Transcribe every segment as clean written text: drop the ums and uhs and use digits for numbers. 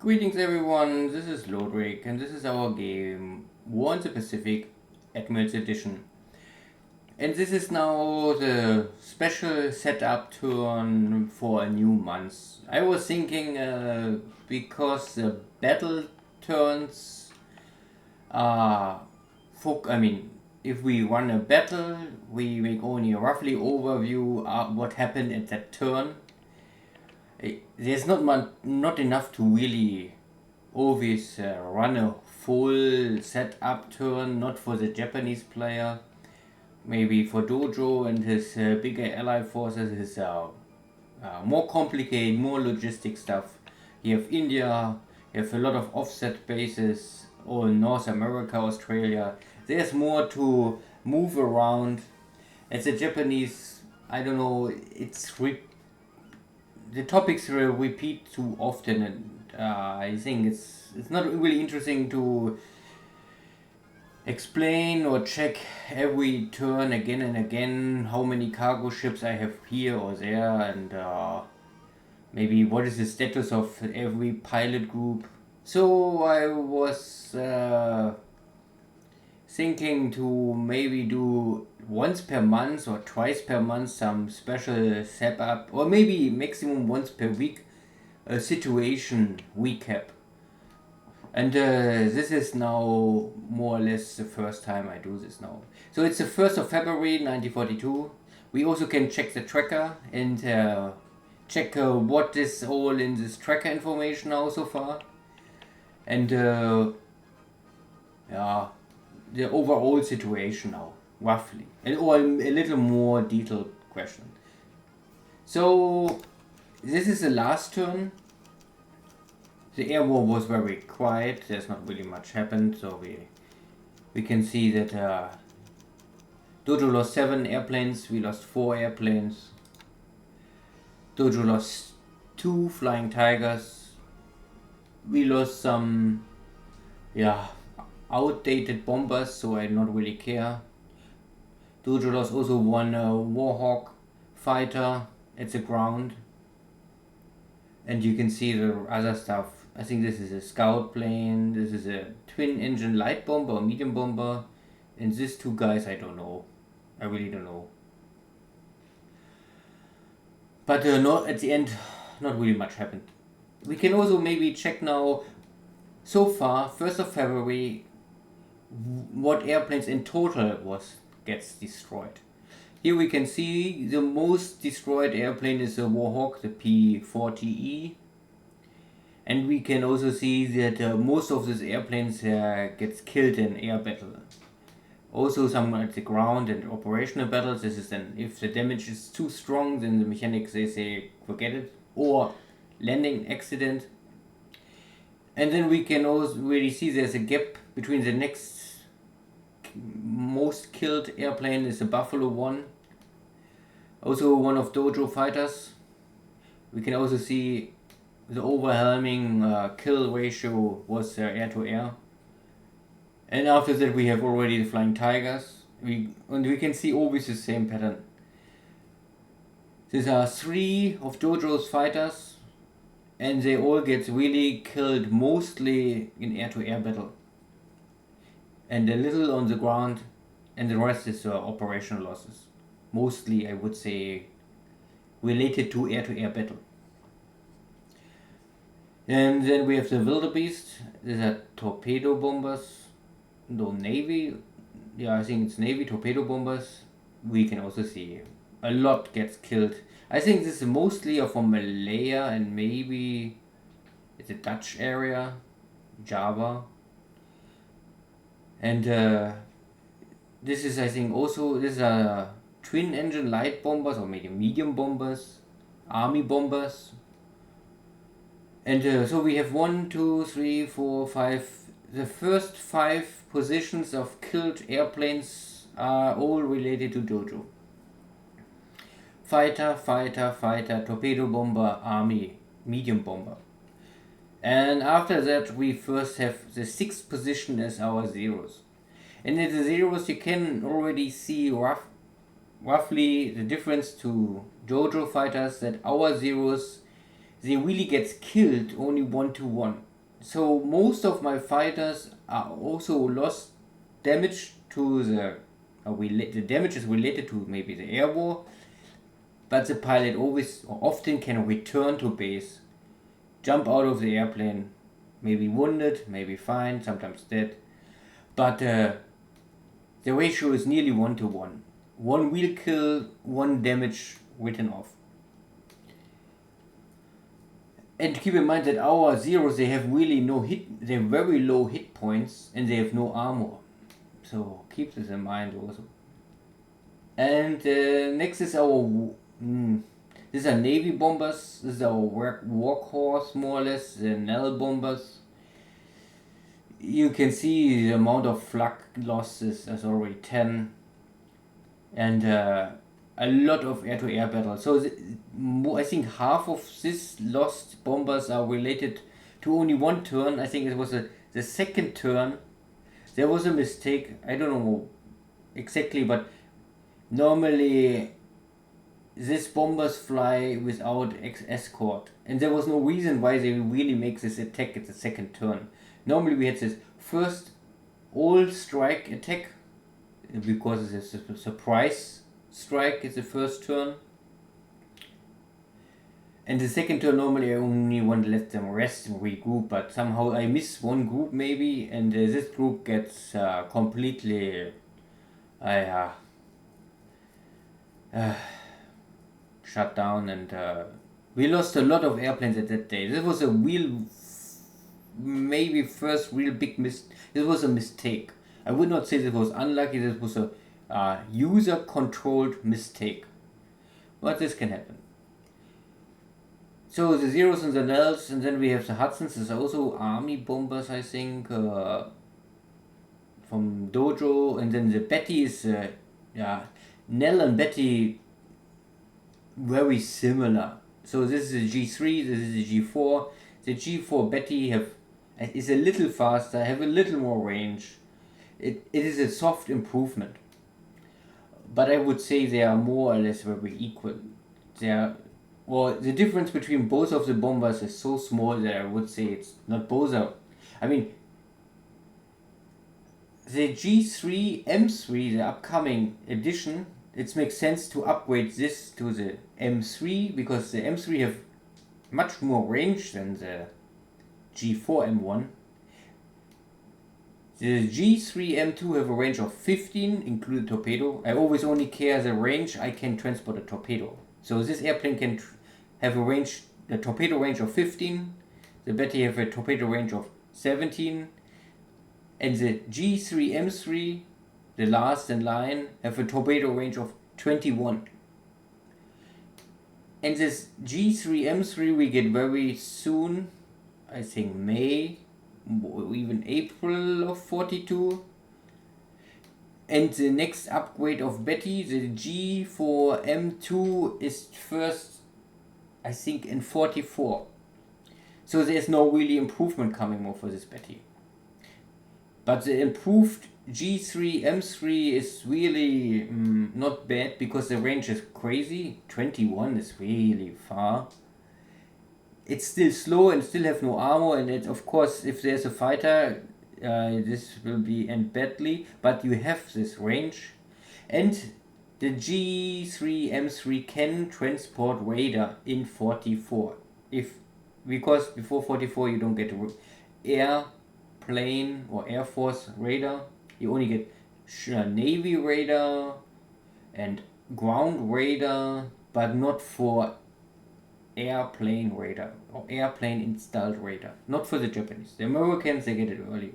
Greetings everyone, this is Lodrik and this is our game War in the Pacific Admirals Edition. And this is now the special setup turn for a new month. I was thinking because the battle turns are if we run a battle, we make only a roughly overview what happened at that turn. There's not enough to really always run a full setup turn, not for the Japanese player. Maybe for Dojo and his bigger ally forces is more complicated, more logistic stuff. You have India, you have a lot of offset bases, or North America, Australia. There's more to move around. As the Japanese, I don't know, the topics repeat too often, and I think it's not really interesting to explain or check every turn again and again how many cargo ships I have here or there, and maybe what is the status of every pilot group. So I was thinking to maybe do once per month or twice per month some special setup, or maybe maximum once per week a situation recap. And this is now more or less the first time I do this now. So it's the 1st of February 1942. We also can check the tracker and check what is all in this tracker information now so far. And the overall situation now, roughly, or a little more detailed question. So this is the last turn. The air war was very quiet. There's not really much happened. So we can see that Dojo lost 7 airplanes. We lost 4 airplanes. Dojo lost 2 flying tigers. We lost some outdated bombers, so I not really care. Dojo lost also 1 Warhawk fighter at the ground. And you can see the other stuff. I think this is a scout plane, this is a twin engine light bomber or medium bomber, and these 2 guys I don't know. I really don't know. But not at the end, not really much happened. We can also maybe check now, so far, 1st of February, what airplanes in total gets destroyed. Here we can see the most destroyed airplane is the Warhawk, the P40e. And we can also see that most of these airplanes gets killed in air battle. Also some at the ground and operational battles. This is then, if the damage is too strong, then the mechanics they say forget it. Or landing accident. And then we can also really see there's a gap between the next most killed airplane is the Buffalo 1. Also one of Dojo fighters. We can also see the overwhelming kill ratio was air to air. And after that we have already the flying tigers. We can see always the same pattern. These are 3 of Dojo's fighters, and they all get really killed mostly in air to air battle. And a little on the ground, and the rest is operational losses. Mostly I would say related to air battle. And then we have the wildebeest. These are torpedo bombers. No, Navy. Yeah, I think it's Navy torpedo bombers. We can also see a lot gets killed. I think this is mostly from Malaya and maybe it's a Dutch area, Java. And this is, I think, also these are twin engine light bombers or maybe medium bombers, army bombers. And so we have 1, 2, 3, 4, 5. The first 5 positions of killed airplanes are all related to Dojo. Fighter, fighter, fighter, torpedo bomber, army, medium bomber. And after that we first have the 6th position as our zeros. And in the zeros you can already see roughly the difference to Dojo fighters, that our zeros, they really gets killed only 1 to 1. So most of my fighters are also lost damage to the the damage is related to maybe the air war, but the pilot always or often can return to base, jump out of the airplane, maybe wounded, maybe fine, sometimes dead, but the ratio is nearly 1-to-1. One wheel kill, one damage written off. And keep in mind that our zeros, they have really no hit, they have very low hit points and they have no armor. So keep this in mind also. And next is our, these are Navy bombers, this is our workhorse more or less, the Nell bombers. You can see the amount of flak losses as already 10. And a lot of air-to-air battles. So I think half of these lost bombers are related to only one turn. I think it was the second turn. There was a mistake. I don't know exactly, but normally these bombers fly without escort. And there was no reason why they really make this attack at the second turn. Normally we had this first all-strike attack because it's a surprise strike is the first turn, and the second turn normally I only want to let them rest and regroup, but somehow I miss one group maybe, and this group gets completely shut down, and we lost a lot of airplanes at that day. This was a maybe first real big this was a mistake. I would not say this was unlucky, this was a user-controlled mistake. But this can happen. So the Zeros and the Nells, and then we have the Hudsons. There's also army bombers, I think, from Dojo. And then the Betty is, Nell and Betty, very similar. So this is a G3, this is a G4. The G4 Betty is a little faster, have a little more range. It is a soft improvement, but I would say they are more or less very equal. The difference between both of the bombers is so small that I would say it's not both are. I mean, the G3 M3, the upcoming edition, it makes sense to upgrade this to the M3 because the M3 have much more range than the G4 M1. The G3 M2 have a range of 15, including torpedo. I always only care the range I can transport a torpedo. So this airplane can have a torpedo range of 15. The Betty have a torpedo range of 17. And the G3 M3, the last in line, have a torpedo range of 21. And this G3 M3 we get very soon, I think May, or even April of 42. And the next upgrade of Betty, the G4 M2, is first, I think, in 44. So there's no really improvement coming more for this Betty. But the improved G3 M3 is really not bad because the range is crazy. 21 is really far. It's still slow and still have no armor, and it, of course, if there's a fighter, this will end badly, but you have this range. And the G3 M3 can transport radar in 44. Because before 44 you don't get airplane or Air Force radar, you only get Navy radar and ground radar, but not for airplane radar or airplane installed radar. Not for the Japanese. The Americans, they get it early.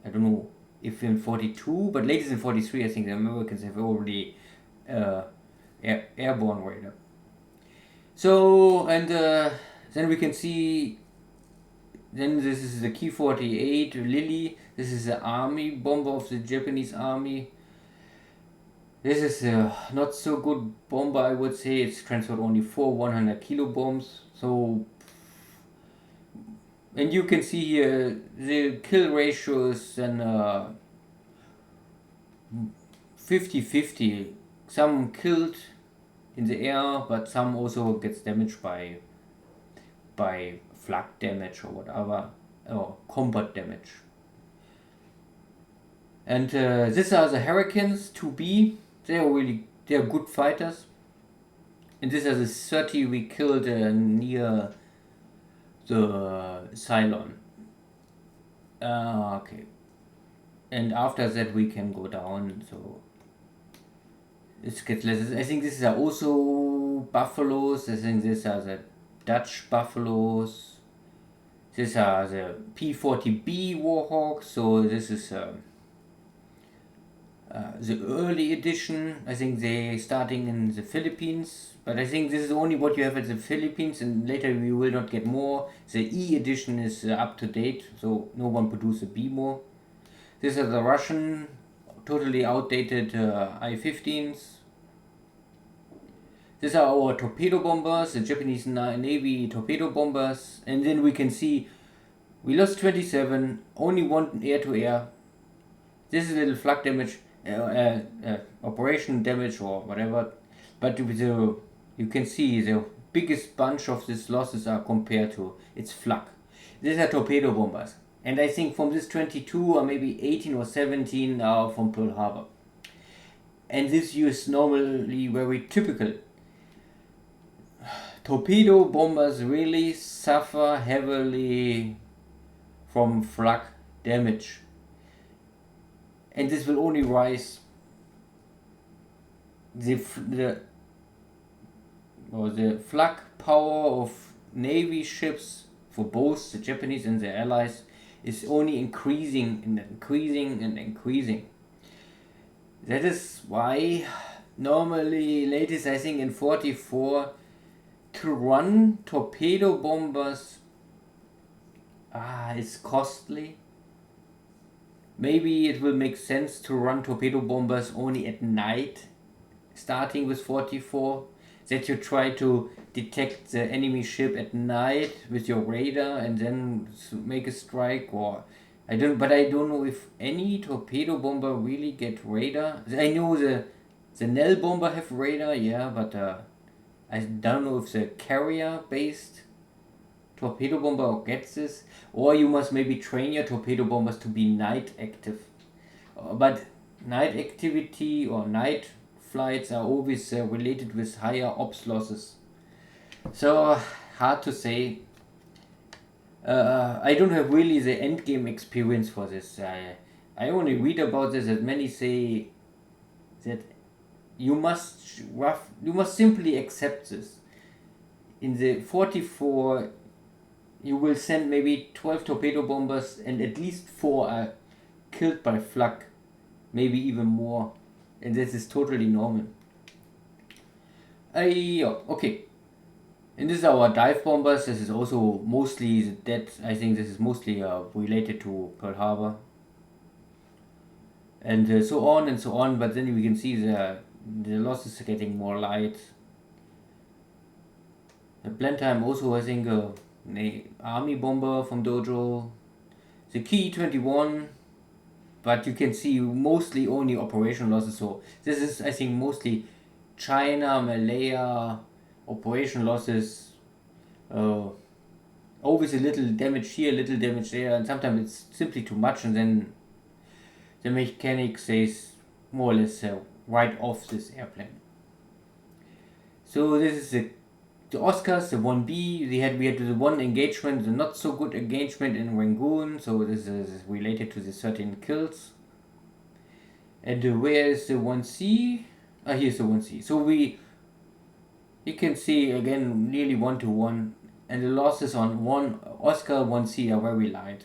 I don't know if in 42, but latest in 43 I think the Americans have already airborne radar. So, and then we can see, then this is the P40b Lily. This is the army bomber of the Japanese army. This is a not so good bomber, I would say. It's transferred only 4 100 kilo bombs. So, and you can see here the kill ratio is then 50-50. Some killed in the air, but some also gets damaged by flak damage or whatever. or combat damage. And these are the Hurricanes 2B. They're good fighters. And this is the 30 we killed near the Cylon. Okay. And after that we can go down, so it gets less. I think these are also buffaloes. I think these are the Dutch buffaloes. These are the P40b Warhawk. So this is the early edition. I think they starting in the Philippines, but I think this is only what you have at the Philippines, and later we will not get more. The E edition is up to date, so no one produces a B more. These are the Russian, totally outdated I-15s. These are our torpedo bombers, the Japanese Navy torpedo bombers, and then we can see we lost 27, only one air-to-air. This is a little flak damage, operation damage or whatever, but you can see the biggest bunch of these losses are compared to its flak. These are torpedo bombers, and I think from this 22 or maybe 18 or 17 are from Pearl Harbor, and this is normally very typical. Torpedo bombers really suffer heavily from flak damage, and this will only rise. The flak power of Navy ships for both the Japanese and the Allies is only increasing and increasing and increasing. That is why normally, latest I think in 44, to run torpedo bombers is costly. Maybe it will make sense to run torpedo bombers only at night, starting with 44, that you try to detect the enemy ship at night with your radar and then make a strike. Or I don't know if any torpedo bomber really get radar. I know the Nell bomber have radar, yeah, but I don't know if the carrier-based torpedo bomber gets this, or you must maybe train your torpedo bombers to be night active. But night activity or night flights are always related with higher ops losses. So hard to say. I don't have really the end game experience for this. I only read about this, that many say that you must simply accept this. In the 44, you will send maybe 12 torpedo bombers, and at least 4 are killed by flak, maybe even more, and this is totally normal. Okay. And this is our dive bombers. This is also mostly I think this is mostly related to Pearl Harbor, and so on and so on. But then we can see the losses are getting more light. The Blenheim also, I think, army bomber from Dojo. The Key 21, but you can see mostly only operation losses. So this is, I think, mostly China, Malaya operation losses. Always a little damage here, little damage there, and sometimes it's simply too much, and then the mechanic says more or less write off this airplane. So this is the Oscars, the 1B. We had the one engagement, the not so good engagement in Rangoon. So this is related to the 13 kills. And where is the 1C? Here's the 1C. So you can see again nearly 1-to-1, and the losses on one Oscar 1C are very light.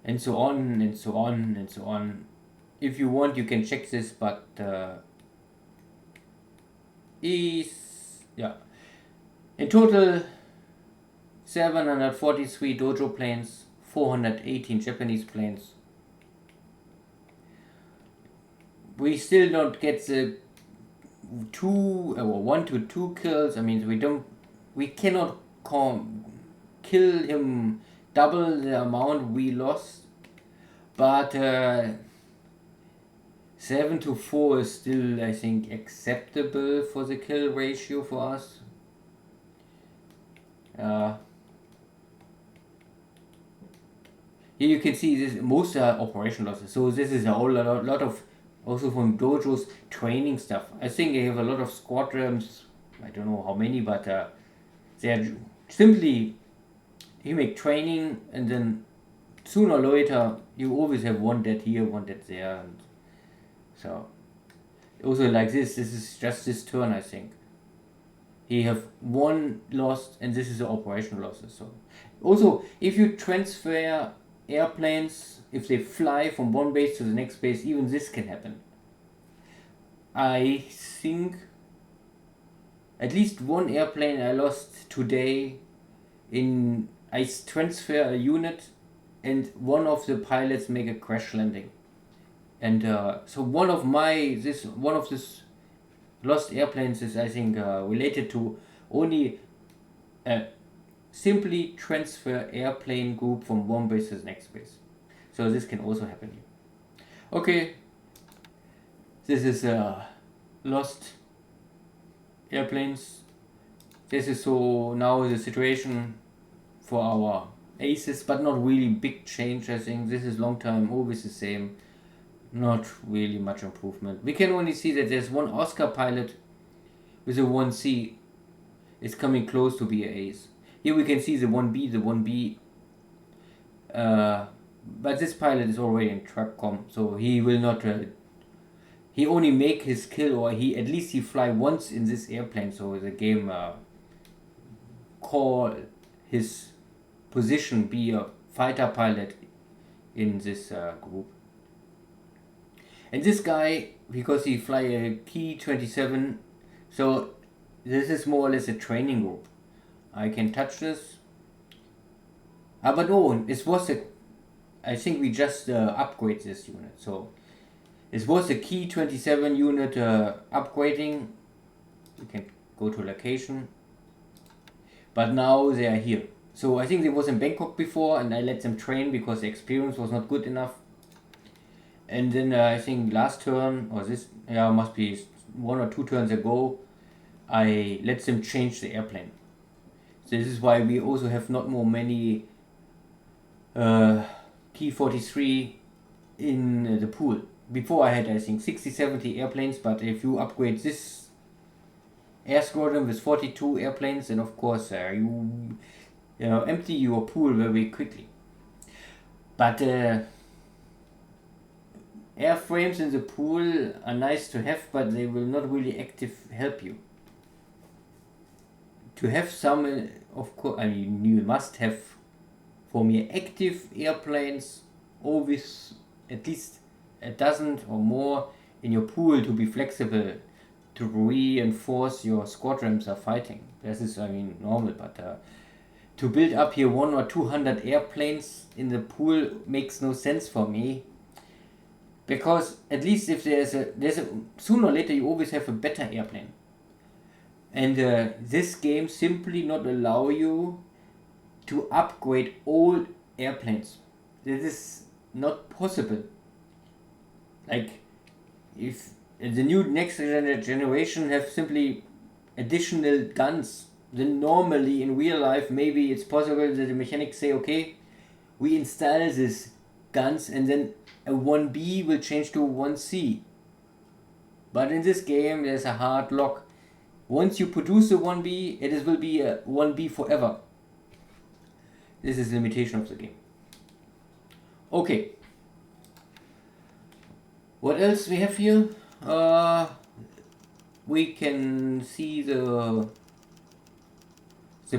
And so on and so on and so on. If you want, you can check this, but in total 743 Dojo planes, 418 Japanese planes. We still don't get the 1 to 2 kills. I mean, we cannot kill him double the amount we lost, but 7 to 4 is still, I think, acceptable for the kill ratio for us. Here you can see this, most are operation losses. So this is a whole lot of, also from Dojo's training stuff. I think they have a lot of squadrons. I don't know how many, but they are simply, you make training, and then sooner or later you always have one dead here, one dead there, and so also like this is just this turn, I think. He have one lost, and this is the operation losses. So also, if you transfer airplanes, if they fly from one base to the next base, even this can happen. I think at least one airplane I lost today in, I transfer a unit and one of the pilots make a crash landing. And so one of this lost airplanes is, I think, related to only a simply transfer airplane group from one base to the next base. So this can also happen here. Okay, this is lost airplanes. This is so now the situation for our aces, but not really big change. I think this is long time always the same, not really much improvement. We can only see that there's one Oscar pilot with a 1C is coming close to be an ace. Here we can see the 1B, but this pilot is already in TRAPCOM, so he will not, he only make his kill, or he at least he fly once in this airplane, so the game call his position be a fighter pilot in this group. And this guy, because he fly a Key 27, so this is more or less a training group. I can touch this. But no, it was a, I think we just upgrade this unit. So it was a Key 27 unit upgrading. You can go to location. But now they are here. So I think they was in Bangkok before, and I let them train because the experience was not good enough. And then I think last turn, or this, yeah, must be 1 or 2 turns ago, I let them change the airplane. So this is why we also have not more many Key 43 in the pool. Before I had, I think, 60-70 airplanes, but if you upgrade this air squadron with 42 airplanes, then of course you empty your pool very quickly. But airframes in the pool are nice to have, but they will not really active help you. To have some, of course, I mean, you must have, for me, active airplanes, always at least a dozen or more in your pool to be flexible, to reinforce your squadrons are fighting. This is, I mean, normal, but to build up here 100 or 200 airplanes in the pool makes no sense for me. Because at least if there's a sooner or later you always have a better airplane. And this game simply not allow you to upgrade old airplanes. This is not possible. Like, if the new next generation have simply additional guns, then normally in real life maybe it's possible that the mechanics say, okay, we install this guns and then a 1B will change to 1C. But in this game there's a hard lock. Once you produce a 1B, it will be a 1B forever. This is the limitation of the game. Okay. What else we have here? We can see the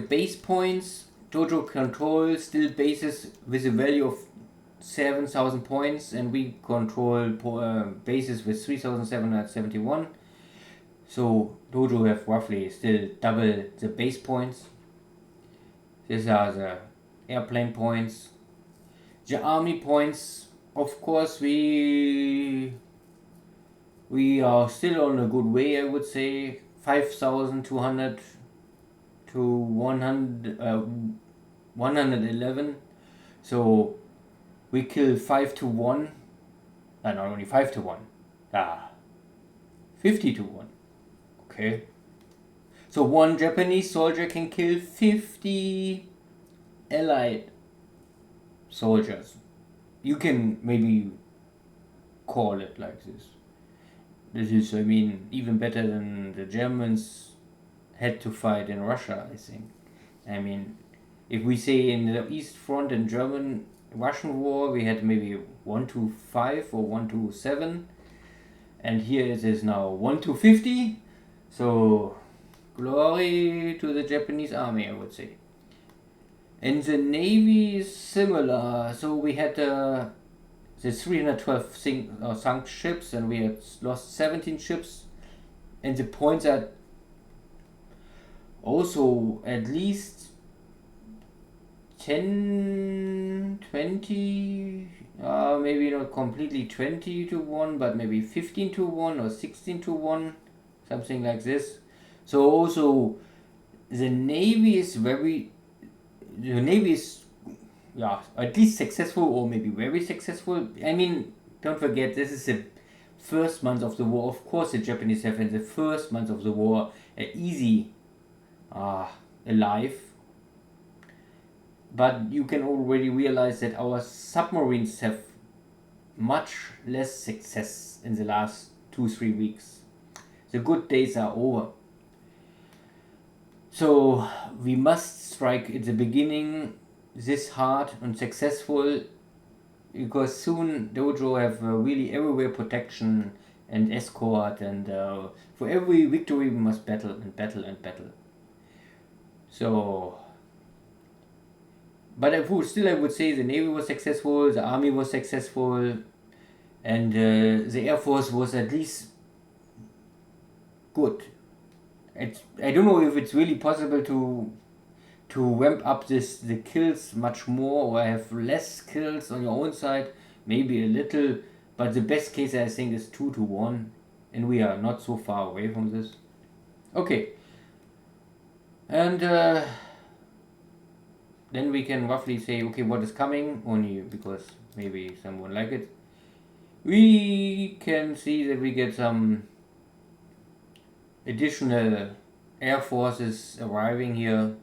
base points. Dojo control still bases with a value of 7,000 points, and we control bases with 3,771. So Dojo have roughly still double the base points. These are the airplane points. The army points, of course, we are still on a good way, I would say. 5,200 to 111. So we kill 5 to 1. Not only 5 to 1. 50 to 1. Okay. So one Japanese soldier can kill 50 Allied soldiers. You can maybe call it like this. This is, I mean, even better than the Germans had to fight in Russia, I think. I mean, if we say in the East Front in Russian war, we had maybe 1-5 or 1-7, and here it is now 1-50. So, glory to the Japanese army, I would say. And the Navy is similar. So we had the 312 sunk ships, and we had lost 17 ships. And the points are also at least 10, 20, maybe not completely 20-1, but maybe 15-1 or 16-1, something like this. So also the Navy is at least successful, or maybe very successful. I mean, don't forget, this is the first month of the war. Of course, the Japanese have in the first month of the war easy alive. But you can already realize that our submarines have much less success in the last 2-3 weeks. The good days are over. So we must strike at the beginning this hard and successful, because soon Dojo have really everywhere protection and escort, and for every victory we must battle and battle and battle. So, but I would say the Navy was successful, the Army was successful, and the Air Force was at least good. I don't know if it's really possible to ramp up the kills much more, or have less kills on your own side, maybe a little, but the best case I think is 2-1, and we are not so far away from this. Okay, and then we can roughly say, okay, what is coming, only because maybe someone like it. We can see that we get some additional air forces arriving here,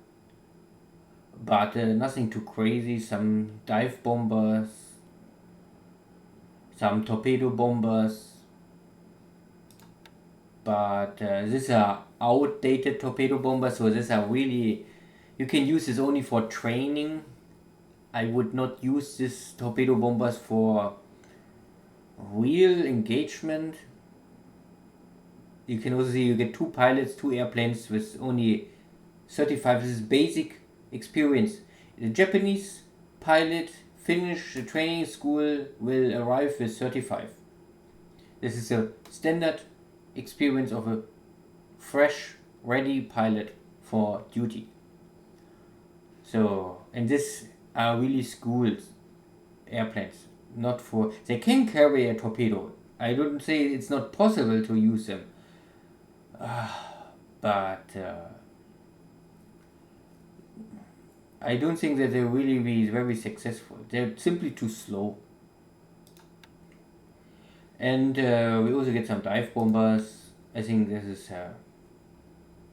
but nothing too crazy. Some dive bombers, some torpedo bombers, but these are outdated torpedo bombers, so these are really, you can use this only for training. I would not use these torpedo bombers for real engagement. You can also see you get 2 pilots, 2 airplanes with only 35. This is basic experience. The Japanese pilot finish the training school will arrive with 35. This is a standard experience of a fresh, ready pilot for duty. So, and this are really schooled airplanes, not for, they can carry a torpedo. I don't say it's not possible to use them. But I don't think that they will really be very successful. They're simply too slow. And we also get some dive bombers. I think this is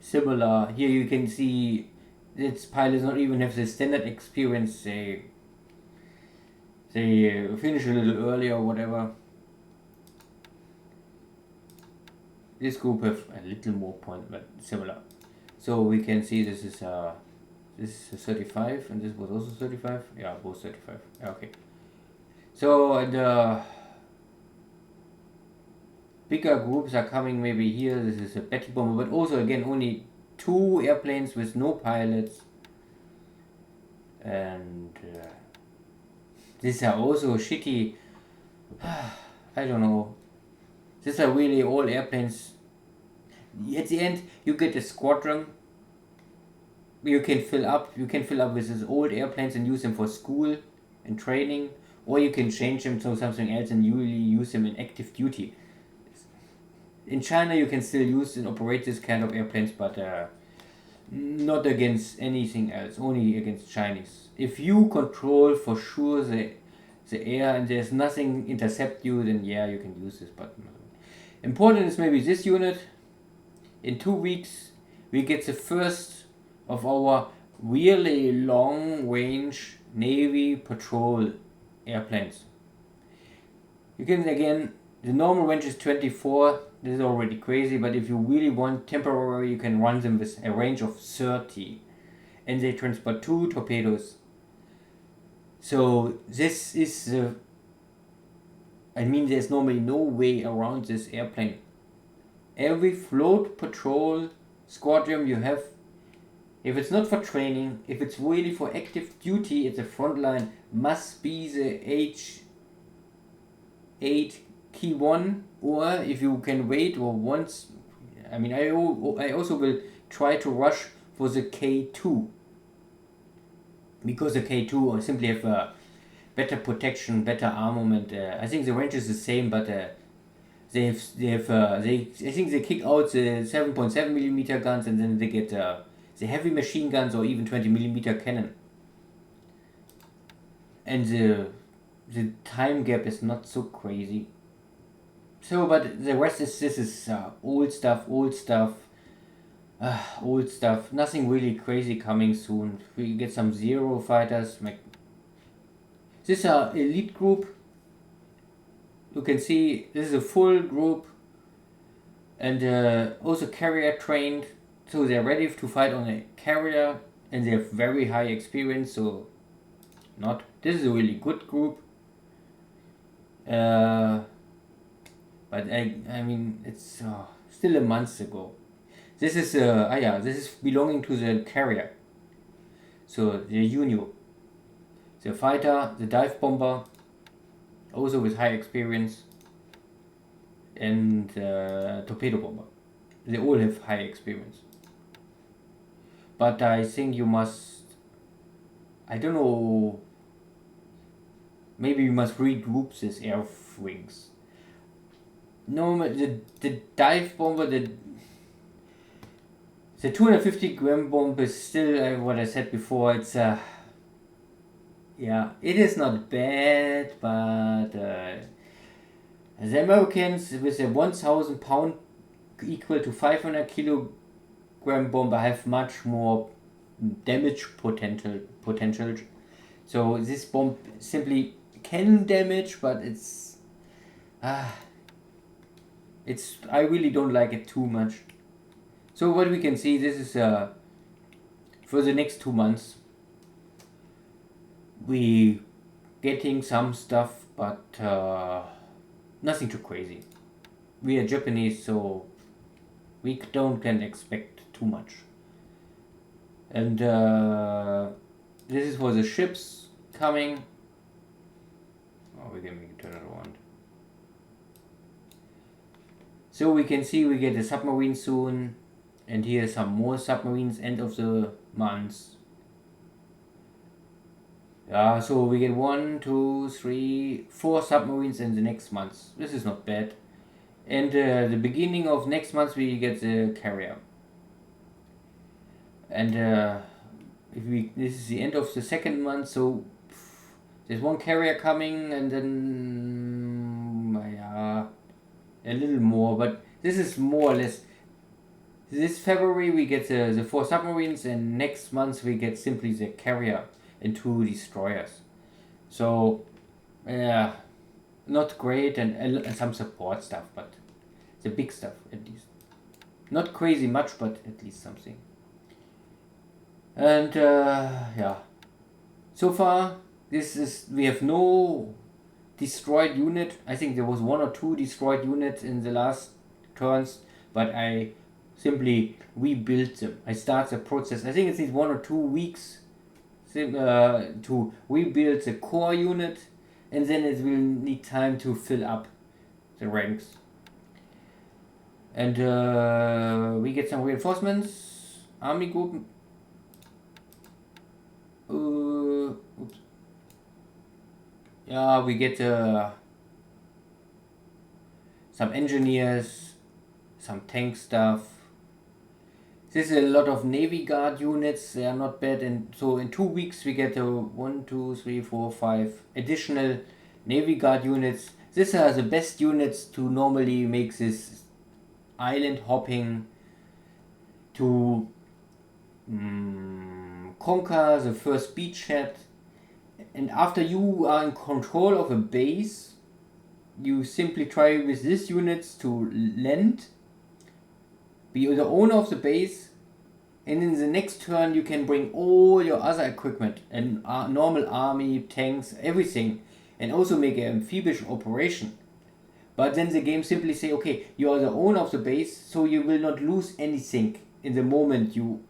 similar. Here you can see its pilots not even have the standard experience. They finish a little earlier or whatever. This group have a little more point, but similar. So we can see this is 35, and this was also 35. Yeah, both 35. Okay. So the bigger groups are coming maybe here. This is a Betty bomber, but also again only 2 airplanes with no pilots, and these are also shitty. I don't know. These are really all airplanes. At the end, you get a squadron. You can fill up with these old airplanes and use them for school and training, or you can change them to something else and usually use them in active duty. In China, you can still use and operate this kind of airplanes, but not against anything else. Only against Chinese. If you control for sure the air and there's nothing intercept you, then yeah, you can use this. But important is maybe this unit. In 2 weeks, we get the first of our really long range Navy patrol airplanes. You can again, the normal range is 24. This is already crazy, but if you really want temporary, you can run them with a range of 30. And they transport 2 torpedoes. So this is the... I mean, there's normally no way around this airplane. Every float patrol squadron you have, if it's not for training, if it's really for active duty at the front line, must be the H8 Key 1, or if you can wait or once, I mean, I also will try to rush for the K2, because the K2 simply have better protection, better armament. I think the range is the same, but I think they kick out the 7.7mm guns, and then they get the heavy machine guns or even 20mm cannon. And the time gap is not so crazy. So, but the rest is, this is old stuff. Nothing really crazy coming soon. We get some Zero fighters. This is our elite group. You can see this is a full group, and also carrier trained, so they're ready to fight on a carrier, and they have very high experience. So, this is a really good group. But I mean, it's still a month ago. This is this is belonging to the carrier. So the Unio, the fighter, the dive bomber, also with high experience, and torpedo bomber. They all have high experience. But I think you must, I don't know, maybe you must regroup these air wings. No, the dive bomber, the 250 gram bomb is still what I said before. It's it is not bad, but the Americans with a 1,000 pound equal to 500 kilogram bomber have much more damage potential. So this bomb simply can damage, but it's I really don't like it too much. So what we can see, this is for the next 2 months we getting some stuff, but nothing too crazy. We are Japanese, so we can expect too much. And this is for the ships coming. Oh, we can make it turn it around. So we can see we get a submarine soon, and here some more submarines end of the month. Yeah, so we get 1, 2, 3, 4 submarines in the next month. This is not bad. And the beginning of next month we get the carrier. And this is the end of the second month, so there's one carrier coming, and then a little more, but this is more or less. This February we get the 4 submarines, and next month we get simply the carrier and 2 destroyers. So not great, and some support stuff, but the big stuff at least. Not crazy much, but at least something. And so far we have no destroyed unit. I think there was 1 or 2 destroyed units in the last turns, but I simply rebuilt them. I start the process. I think it needs 1 or 2 weeks to rebuild the core unit, and then it will need time to fill up the ranks. And we get some reinforcements. Army group. Oops. Yeah, we get some engineers, some tank stuff. This is a lot of Navy Guard units. They are not bad, and so in 2 weeks we get 1, 2, 3, 4, 5 additional Navy Guard units. These are the best units to normally make this island hopping to conquer the first beachhead. And after you are in control of a base, you simply try with these units to land, be the owner of the base, and in the next turn you can bring all your other equipment and normal army, tanks, everything, and also make an amphibious operation. But then the game simply say, okay, you are the owner of the base, so you will not lose anything in the moment you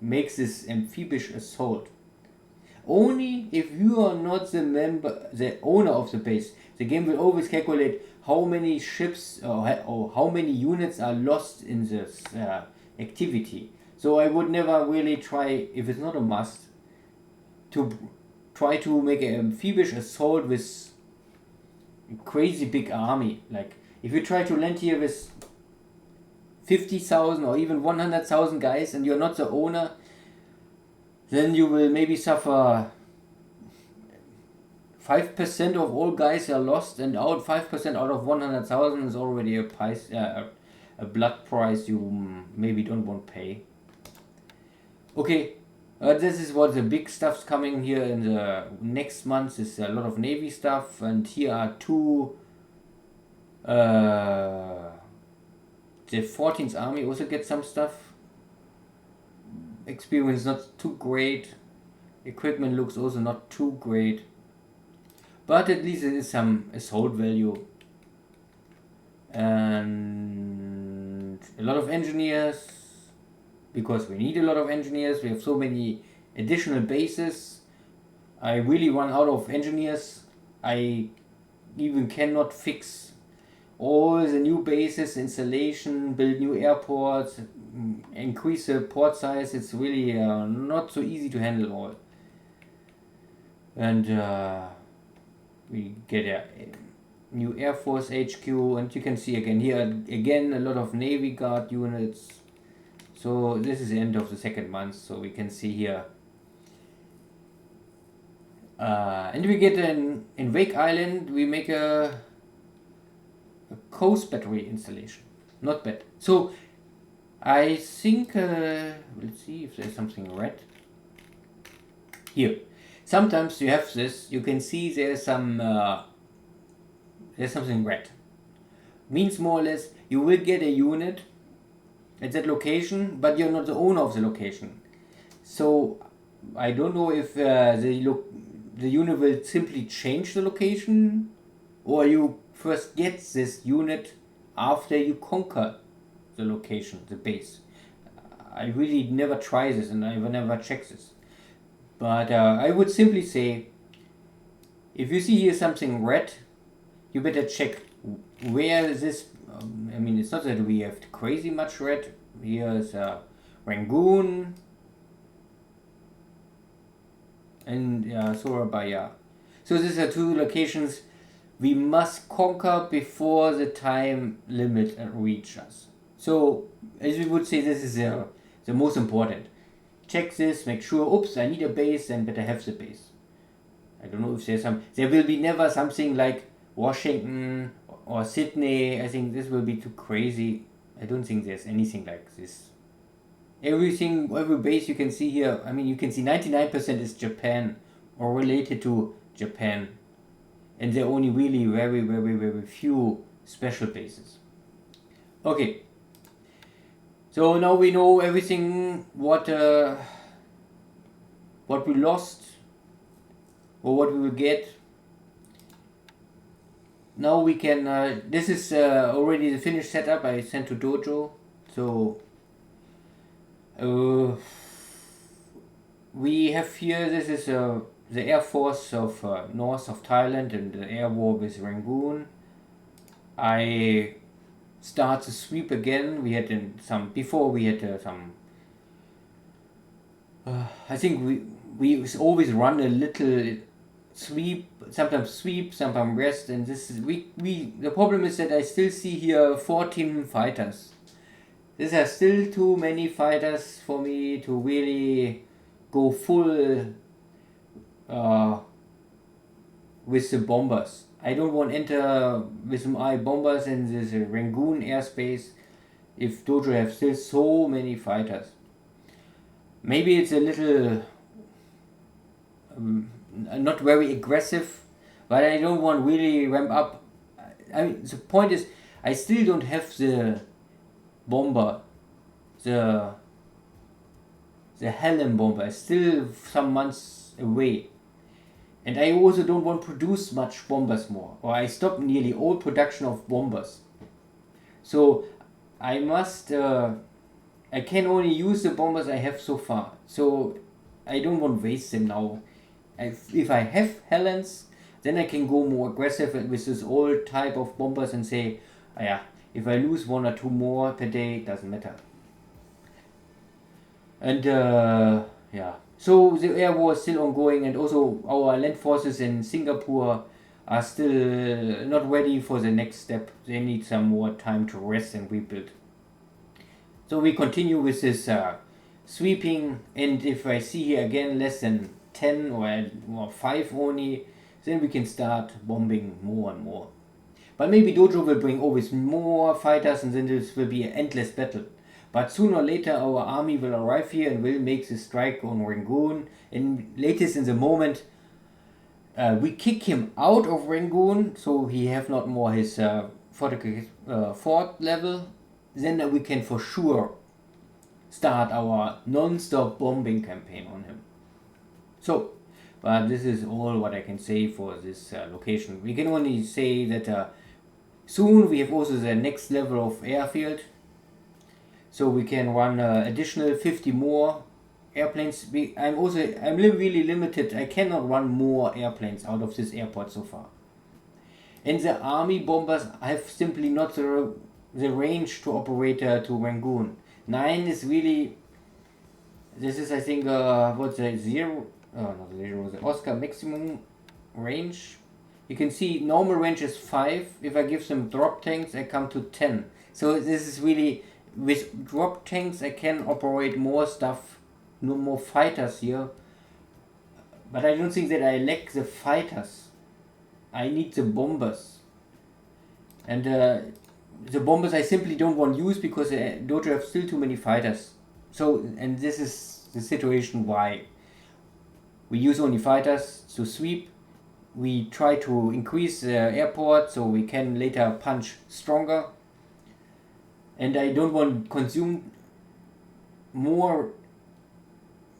make this amphibious assault. Only if you are not the owner of the base, the game will always calculate how many ships or how many units are lost in this activity. So I would never really try, if it's not a must, to try to make an amphibious assault with a crazy big army. Like if you try to land here with 50,000 or even 100,000 guys and you're not the owner, then you will maybe suffer 5% of all guys are lost, and 5% out of 100,000 is already a blood price you maybe don't want to pay. Okay, this is what the big stuff's coming here in the next month. Is a lot of Navy stuff, and here are two. The 14th Army also gets some stuff. Experience not too great. Equipment looks also not too great. But at least it is some assault value. And a lot of engineers. Because we need a lot of engineers. We have so many additional bases. I really run out of engineers. I even cannot fix all the new bases, installation, build new airports, increase the port size. It's really not so easy to handle all. And we get a new Air Force HQ, and you can see again here a lot of Navy Guard units. So this is the end of the second month, so we can see here. And we get in Wake Island, we make a coast battery installation. Not bad. So I think, let's see if there's something red. Here. Sometimes you have this, you can see there's something red. Means more or less you will get a unit at that location, but you're not the owner of the location. So I don't know if the unit will simply change the location, or you first get this unit after you conquer the location, the base. I really never try this, and I will never check this. But I would simply say, if you see here something red, you better check where is this. I mean, it's not that we have crazy much red. Here's Rangoon and Surabaya. So these are two locations we must conquer before the time limit reaches us. So as we would say, this is the most important. Check this, make sure, oops, I need a base, then better have the base. I don't know if there will be never something like Washington or Sydney. I think this will be too crazy. I don't think there's anything like this. Every base you can see here, I mean, you can see 99% is Japan or related to Japan. And there are only really very, very, very few special bases. Okay. So now we know everything what we lost or what we will get. Now we can, this is already the finished setup I sent to Dojo. So we have here, this is the Air Force of north of Thailand and the air war with Rangoon. I start the sweep again. We had before we had some, I think we always run a little sweep, sometimes rest, and this is the problem is that I still see here 14 fighters. These are still too many fighters for me to really go full with the bombers. I don't want to enter with my bombers in this Rangoon airspace if Dojo have still so many fighters. Maybe it's a little not very aggressive, but I don't want really ramp up the point is, I still don't have the bomber, the Helen bomber. It's still some months away. And I also don't want to produce much bombers more, or I stopped nearly all production of bombers. So I must, I can only use the bombers I have so far. So I don't want to waste them now. If I have Helens, then I can go more aggressive with this old type of bombers and say, yeah, if I lose 1 or 2 more per day, it doesn't matter. And yeah, so the air war is still ongoing, and also our land forces in Singapore are still not ready for the next step. They need some more time to rest and rebuild. So we continue with this sweeping, and if I see here again less than 10 or 5 only, then we can start bombing more and more. But maybe Dojo will bring always more fighters, and then this will be an endless battle. But sooner or later our army will arrive here and will make the strike on Rangoon, and latest in the moment we kick him out of Rangoon, so he have not more his fort level. Then we can for sure start our non-stop bombing campaign on him. So, but this is all what I can say for this location. We can only say that soon we have also the next level of airfield. So we can run additional 50 more airplanes. I'm really limited. I cannot run more airplanes out of this airport so far. And the army bombers have simply not the range to operate to Rangoon. 9 is really, this is I think what's the the Oscar maximum range. You can see normal range is 5. If I give them drop tanks, I come to 10. So this is really, with drop tanks I can operate more stuff, no more fighters here. But I don't think that I lack the fighters. I need the bombers. And the bombers I simply don't want to use because Dojo have still too many fighters. So, and this is the situation why we use only fighters to sweep. We try to increase the airport so we can later punch stronger. And I don't want to consume more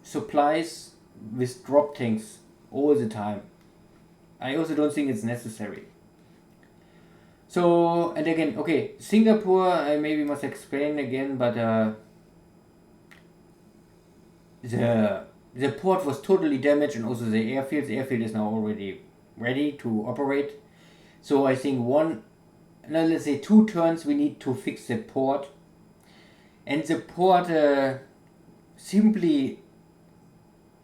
supplies with drop tanks all the time. I also don't think it's necessary. So, and again, okay, Singapore, I maybe must explain again, but the port was totally damaged, and also the airfield. The airfield is now already ready to operate. So I think let's say 2 turns we need to fix the port. And the port simply,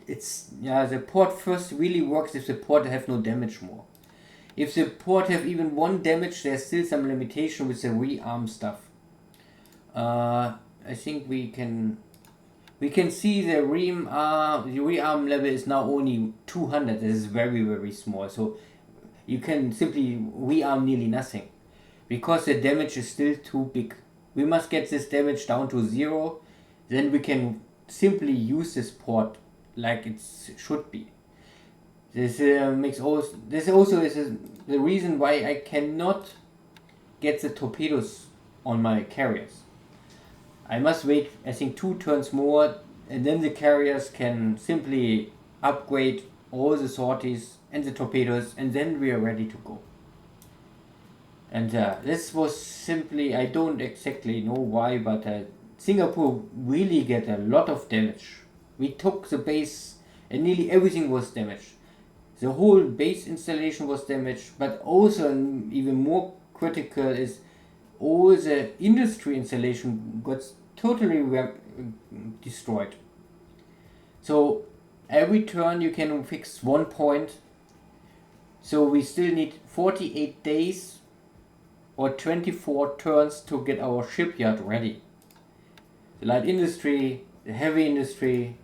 the port first really works if the port have no damage more. If the port have even 1 damage, there's still some limitation with the rearm stuff. I think we can see the rearm level is now only 200. This is very, very small. So you can simply rearm nearly nothing because the damage is still too big. We must get this damage down to 0. Then we can simply use this port like it should be. This also is the reason why I cannot get the torpedoes on my carriers. I must wait, I think, 2 turns more, and then the carriers can simply upgrade all the sorties and the torpedoes, and then we are ready to go. And this was simply, I don't exactly know why, but Singapore really get a lot of damage. We took the base and nearly everything was damaged. The whole base installation was damaged, but also even more critical is all the industry installation got totally destroyed. So every turn you can fix 1 point. So we still need 48 days or 24 turns to get our shipyard ready. The light industry, the heavy industry,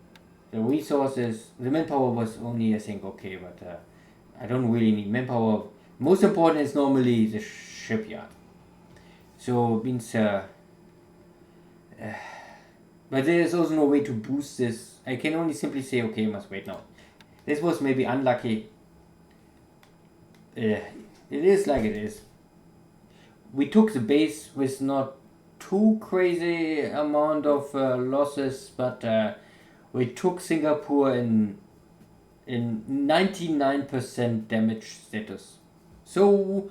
the resources, the manpower was only, I think, okay, but I don't really need manpower. Most important is normally the shipyard. So it means, but there is also no way to boost this. I can only simply say, okay, I must wait now. This was maybe unlucky. It is like it is. we took the base with not too crazy amount of losses, but we took Singapore in 99% damage status. So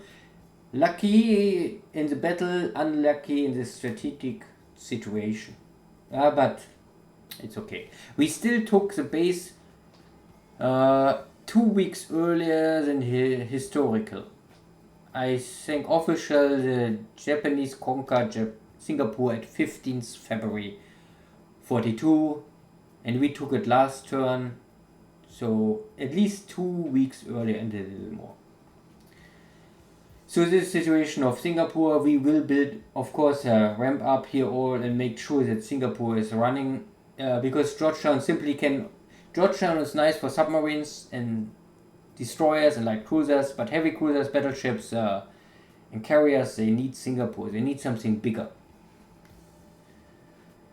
lucky in the battle, unlucky in the strategic situation. But it's okay. We still took the base 2 weeks earlier than historical. I think official the Japanese conquered Singapore at 15th February 42, and we took it last turn, so at least 2 weeks earlier and a little more. So this situation of Singapore, we will build, of course, a ramp up here all and make sure that Singapore is running, because Georgetown simply can. Georgetown is nice for submarines and destroyers and light cruisers, but heavy cruisers, battleships, and carriers, they need Singapore. They need something bigger.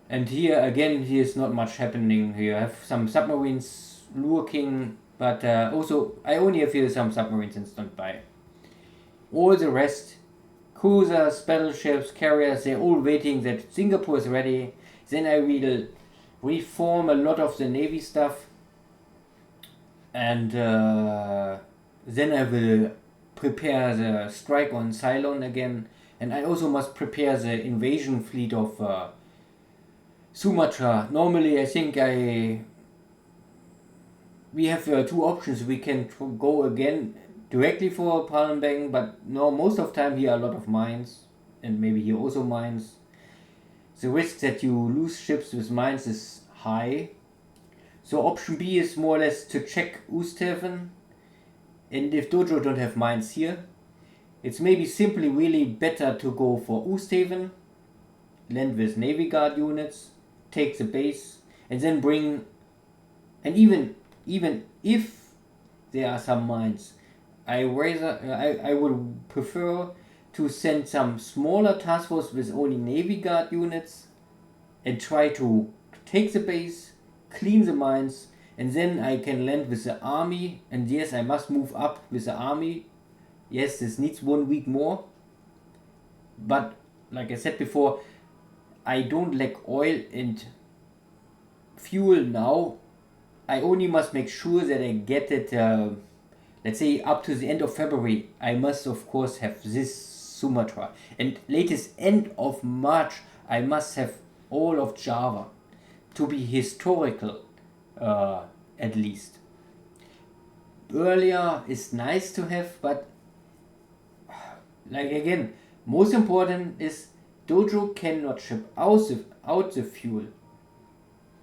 And here again, here's not much happening. Here I have some submarines lurking, but also I only have here some submarines in standby. All the rest, cruisers, battleships, carriers, they're all waiting that Singapore is ready. Then I will reform a lot of the Navy stuff, and then I will prepare the strike on Ceylon again, and I also must prepare the invasion fleet of Sumatra. Normally I think we have two options. We can go again directly for Palembang, but no, most of the time here are a lot of mines, and maybe here also mines. The risk that you lose ships with mines is high. So option B is more or less to check Oosthaven, and if Dojo don't have mines here, it's maybe simply really better to go for Oosthaven, land with Navy Guard units, take the base, and then bring, and even if there are some mines, I would prefer to send some smaller task force with only Navy Guard units and try to take the base, clean the mines, and then I can land with the army. And yes, I must move up with the army. Yes, this needs 1 week more, but like I said before, I don't lack oil and fuel now. I only must make sure that I get it, let's say up to the end of February. I must of course have this Sumatra, and latest end of March I must have all of Java, to be historical, at least. Earlier is nice to have, but like again, most important is Dojo cannot ship out the fuel.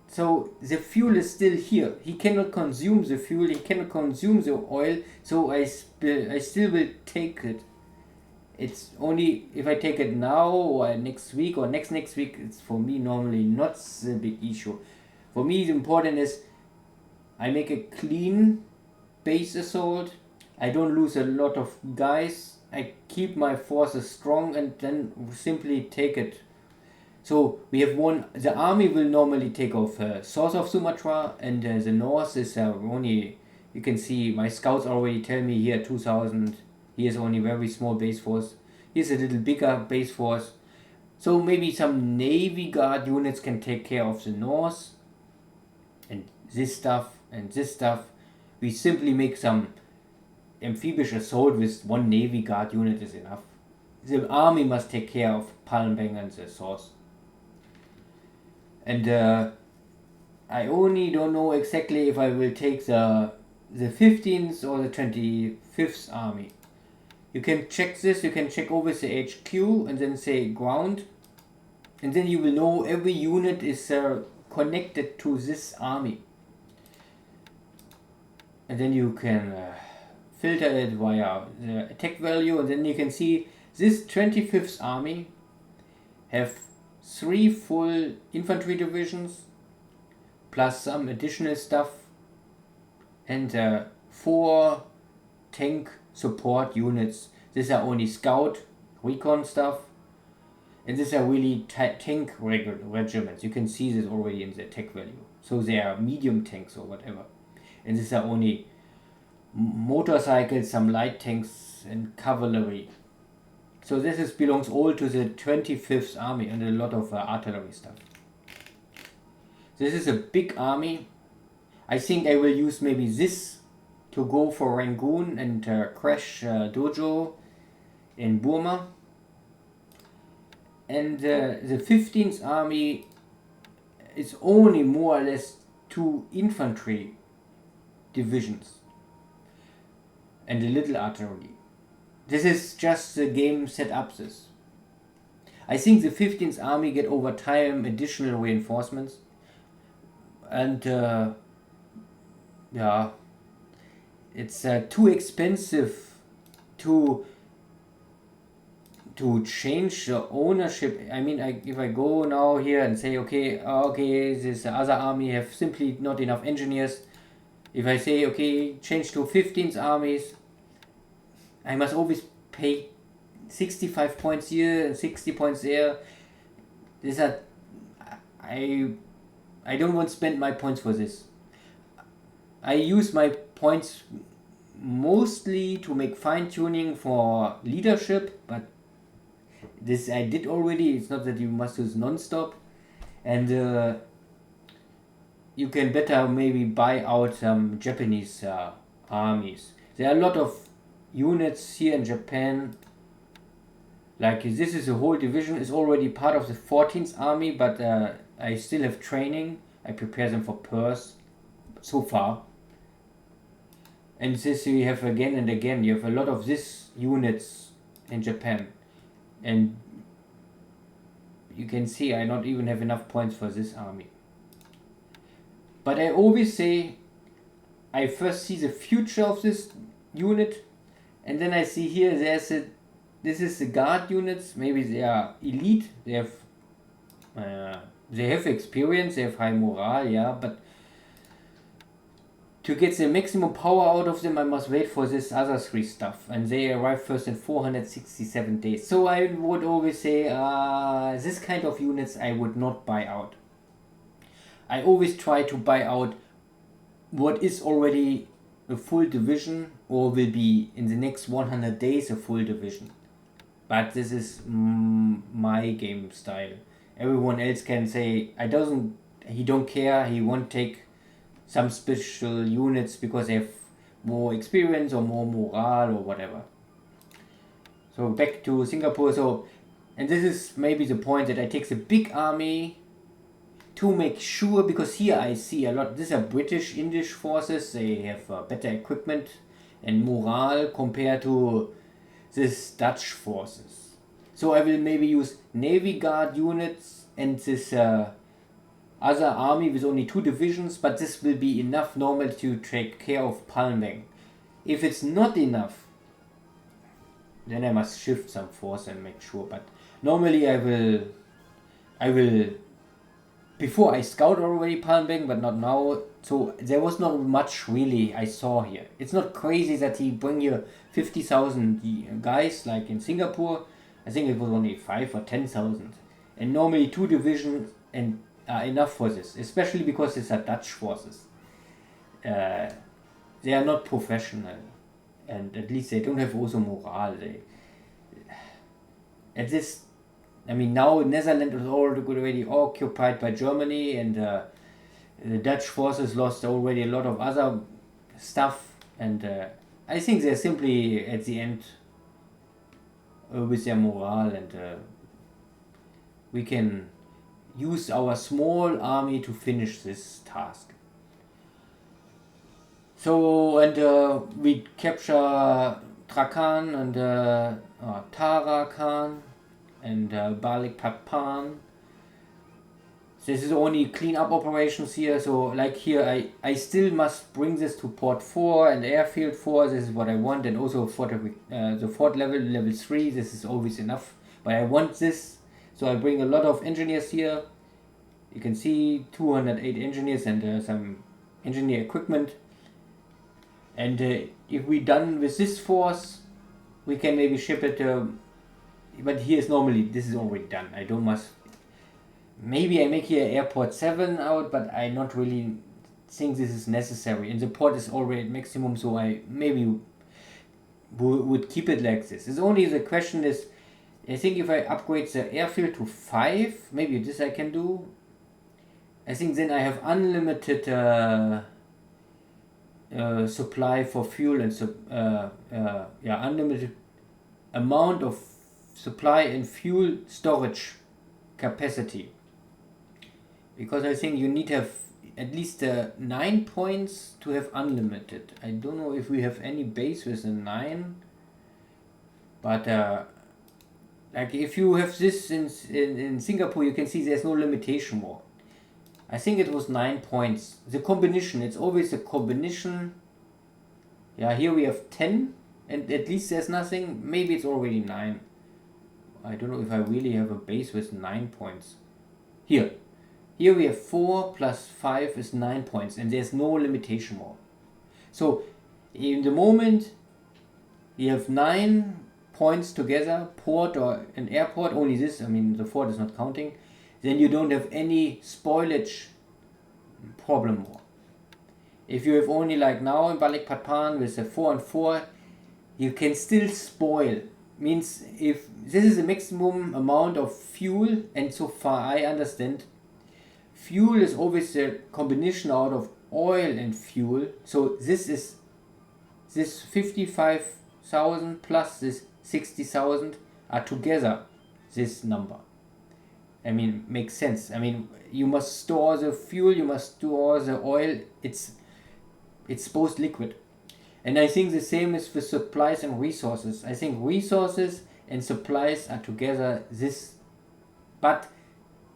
So the fuel is still here. He cannot consume the fuel, he cannot consume the oil, so I still will take it. It's only if I take it now or next week or next week, it's for me normally not the big issue. For me the important is I make a clean base assault, I don't lose a lot of guys, I keep my forces strong, and then simply take it. So we have the army will normally take off south of Sumatra, and the north is only, you can see my scouts already tell me here 2000, here's only very small base force, here's a little bigger base force. So maybe some Navy Guard units can take care of the north, and this stuff and this stuff. We simply make some amphibious assault with 1 Navy Guard unit is enough. The army must take care of Palembang and the south. And I only don't know exactly if I will take the 15th or the 25th army. You can check this, you can check over the HQ and then say ground, and then you will know every unit is connected to this army. And then you can filter it via the attack value, and then you can see this 25th army have 3 full infantry divisions plus some additional stuff, and 4 tank support units. These are only scout recon stuff, and these are really tank regiments. You can see this already in the attack value, so they are medium tanks or whatever. And these are only motorcycles, some light tanks and cavalry. So this belongs all to the 25th Army and a lot of artillery stuff. This is a big army. I think I will use maybe this to go for Rangoon and crash Dojo in Burma. And the 15th Army is only more or less 2 infantry divisions and a little artillery. This is just the game set up this. I think the 15th Army get over time additional reinforcements, and yeah, it's too expensive to change the ownership. I mean, if I go now here and say, okay, this other army have simply not enough engineers. If I say, okay, change to 15th armies, I must always pay 65 points here and 60 points there. These are, I don't want to spend my points for this. I use my points mostly to make fine tuning for leadership, but this I did already. It's not that you must use non-stop, and you can better maybe buy out some Japanese armies. There are a lot of units here in Japan. Like this is a whole division, is already part of the 14th Army, but I still have training. I prepare them for Perth so far. And this we have again and again. You have a lot of these units in Japan. And you can see I not even have enough points for this army. But I always say I first see the future of this unit, and then I see here this is the guard units. Maybe they are elite. They have experience. They have high morale. Yeah, but to get the maximum power out of them, I must wait for this other 3 stuff, and they arrive first in 467 days. So I would always say this kind of units I would not buy out. I always try to buy out what is already a full division or will be in the next 100 days a full division. But this is my game style. Everyone else can say he don't care, he won't take some special units because they have more experience or more morale or whatever. So back to Singapore. And this is maybe the point that I take the big army to make sure, because here I see a lot. These are British, English forces. They have better equipment and morale compared to these Dutch forces. So I will maybe use Navy Guard units and this other army with only 2 divisions, but this will be enough normal to take care of Palembang. If it's not enough, then I must shift some force and make sure. But normally I will before I scout already Palembang, but not now. So there was not much really I saw here. It's not crazy that he bring you 50,000 guys like in Singapore. I think it was only 5 or 10,000, and normally 2 divisions and enough for this, especially because these are Dutch forces. They are not professional, and at least they don't have also morale. Now Netherlands is already occupied by Germany, and the Dutch forces lost already a lot of other stuff, and I think they're simply at the end with their morale, and we can use our small army to finish this task. So, and we capture Trakan and Tarakan and Balikpapan. This is only clean-up operations here, so like here I still must bring this to Port 4 and Airfield 4, this is what I want, and also for the fort level 3, this is always enough, but I want this, so I bring a lot of engineers here. You can see 208 engineers and some engineer equipment, and if we're done with this force, we can maybe ship it, but here's normally, this is already done, I don't must. Maybe I make here airport 7 out, but I not really think this is necessary. And the port is already at maximum, so I maybe would keep it like this. It's only the question is, I think if I upgrade the airfield to 5, maybe this I can do. I think then I have unlimited supply for fuel and unlimited amount of supply and fuel storage capacity. Because I think you need to have at least 9 points to have unlimited. I don't know if we have any base with a 9, but like if you have this in Singapore, you can see there's no limitation more. I think it was 9 points. The combination, it's always a combination. Yeah, here we have 10 and at least there's nothing. Maybe it's already 9. I don't know if I really have a base with 9 points. Here we have 4 plus 5 is 9 points and there's no limitation more. So in the moment you have 9 points together, port or an airport, only this, I mean the fort is not counting, then you don't have any spoilage problem more. If you have only like now in Balikpapan with a 4 and 4, you can still spoil. Means if this is the maximum amount of fuel, and so far I understand, fuel is always a combination out of oil and fuel. So this is this 55,000 plus this 60,000 are together this number. I mean, makes sense. I mean, you must store the fuel, you must store the oil. It's both liquid. And I think the same is with supplies and resources. I think resources and supplies are together this, but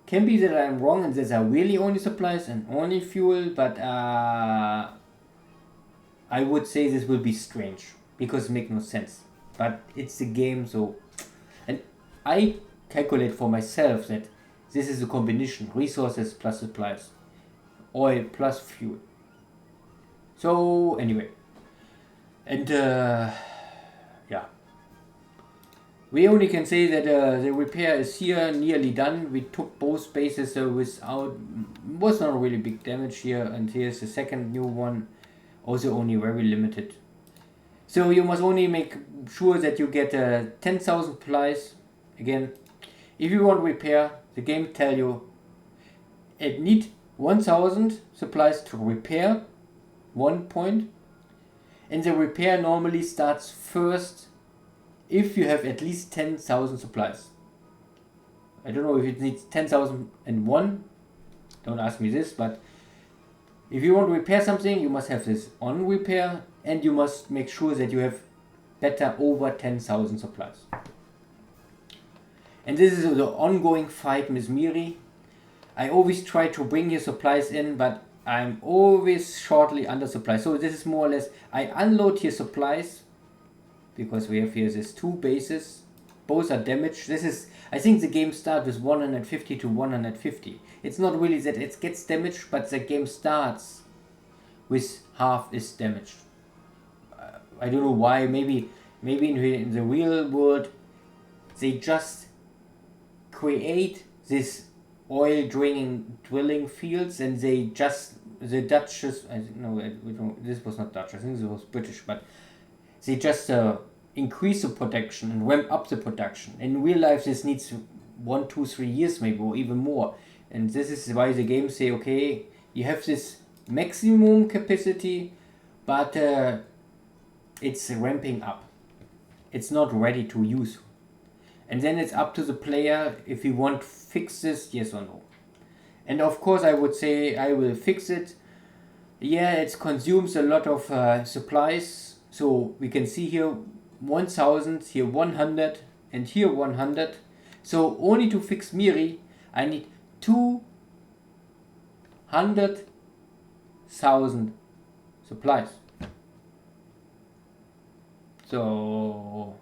can be that I'm wrong and these are really only supplies and only fuel, but I would say this will be strange because it makes no sense. But it's a game, so, and I calculate for myself that this is a combination, resources plus supplies, oil plus fuel. So anyway, and we only can say that the repair is here nearly done. We took both bases without, was not really big damage here, and here's the second new one, also only very limited. So you must only make sure that you get 10,000 supplies. Again, if you want repair, the game tell you it need 1,000 supplies to repair 1 point, and the repair normally starts first if you have at least 10,000 supplies. I don't know if it needs 10,001, don't ask me this, but if you want to repair something, you must have this on repair, and you must make sure that you have better over 10,000 supplies. And this is the ongoing fight with Miri. I always try to bring your supplies in, but I'm always shortly under supply. So this is more or less, I unload here supplies, because we have here these 2 bases. Both are damaged. This is, I think the game starts with 150 to 150. It's not really that it gets damaged, but the game starts with half is damaged. I don't know why. Maybe in the real world they just create this oil drilling fields, and they just, the Dutchess, this was not Dutch, I think this was British, but they just increase the production and ramp up the production. In real life this needs 1, 2, 3 years maybe, or even more. And this is why the game say, okay, you have this maximum capacity, but it's ramping up. It's not ready to use. And then it's up to the player if he want to fix this, yes or no. And of course I would say I will fix it. Yeah, it consumes a lot of supplies. So we can see here 1,000, here 100, and here 100. So only to fix Miri, I need 200,000 supplies. So,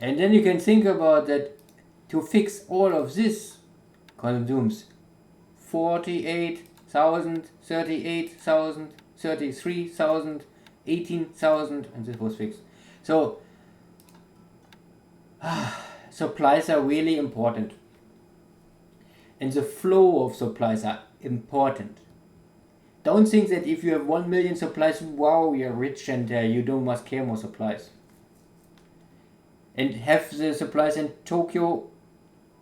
and then you can think about that to fix all of this consumes 48,000, 38,000, 33,000, 18,000, and this was fixed. So supplies are really important, and the flow of supplies are important. Don't think that if you have 1 million supplies, wow, you're rich and you don't must care more supplies. And have the supplies in Tokyo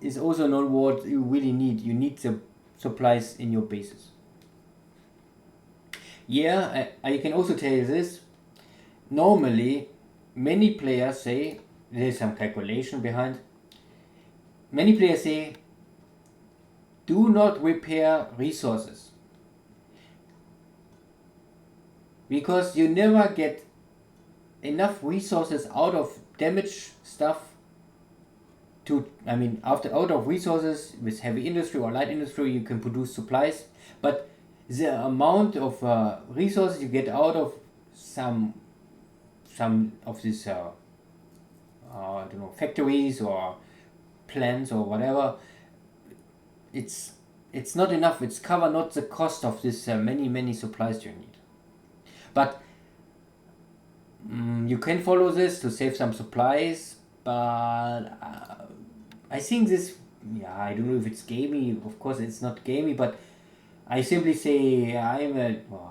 is also not what you really need. You need the supplies in your bases. Yeah, I can also tell you this. Normally, many players say, there's some calculation behind. Many players say, do not repair resources. Because you never get enough resources out of damaged stuff to, out of resources with heavy industry or light industry you can produce supplies, but the amount of resources you get out of some of these I don't know, factories or plants or whatever, it's not enough. It's cover not the cost of this many supplies you need. But you can follow this to save some supplies, but I think this, I don't know if it's gamey. Of course it's not gamey, but I simply say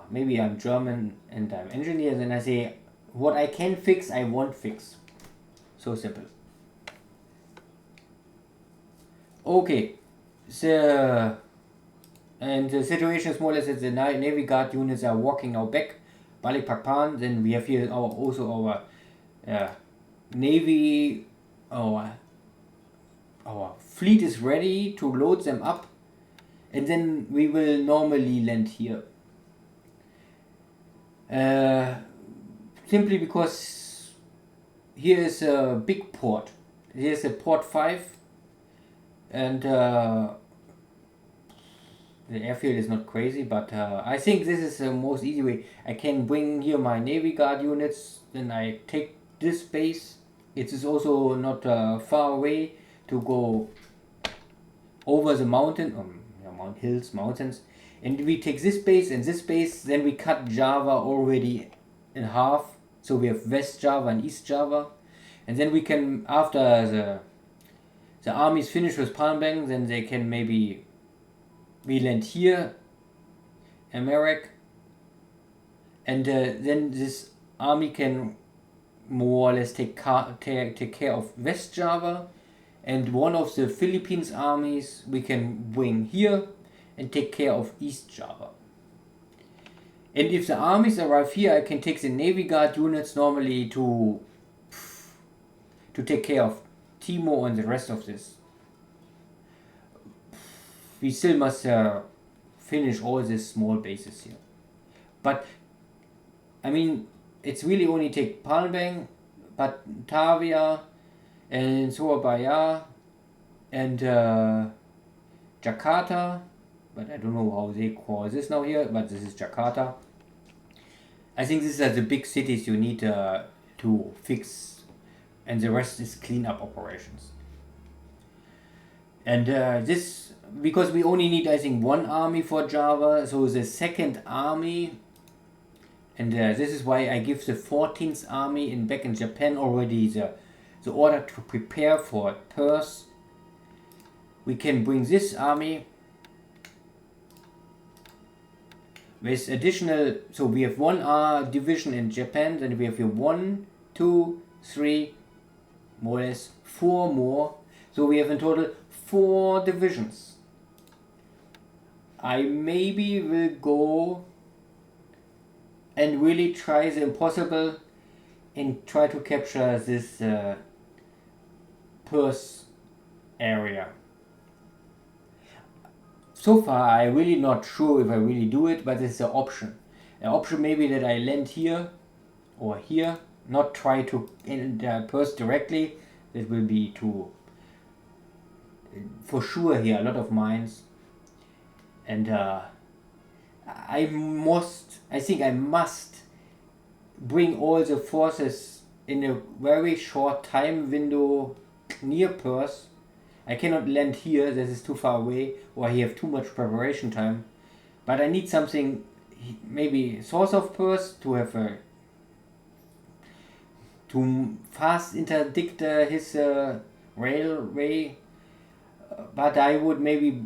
maybe I'm German and I'm engineer, and I say what I can fix I won't fix. So simple. Okay, and the situation is more or less that the Navy Guard units are walking now back Balikpapan. Then we have here our Navy, our fleet is ready to load them up, and then we will normally land here. Simply because here is a big port. Here's a port 5, and the airfield is not crazy, but I think this is the most easy way. I can bring here my Navy Guard units, then I take this base. It is also not far away to go over the mountain, mountains, and we take this base and this base, then we cut Java already in half, so we have West Java and East Java, and then we can, after the armies finish with Palembang, then they can maybe we land here, Americ, and then this army can more or less take care of West Java, and one of the Philippines armies we can bring here and take care of East Java. And if the armies arrive here, I can take the Navy Guard units normally to take care of Timor and the rest of this. We still must finish all these small bases here. But, it's really only take Palembang, Batavia, and Surabaya, and Jakarta, but I don't know how they call this now here, but this is Jakarta. I think these are the big cities you need to fix, and the rest is cleanup operations. And this, because we only need, I think, one army for Java, so the second army, and this is why I give the 14th army back in Japan already the order to prepare for Perth. We can bring this army with additional, so we have one division in Japan, then we have here 1, 2, 3, more or less 4 more, so we have in total 4 divisions. I maybe will go and really try the impossible and try to capture this Perth area. So far I'm really not sure if I really do it, but it's an option. An option maybe that I land here or here, not try to enter Perth directly. That will be too, for sure here, a lot of mines. And I think I must bring all the forces in a very short time window near Perth. I cannot land here, this is too far away, or I have too much preparation time. But I need something, maybe south of Perth, to have to fast interdict his railway. But I would maybe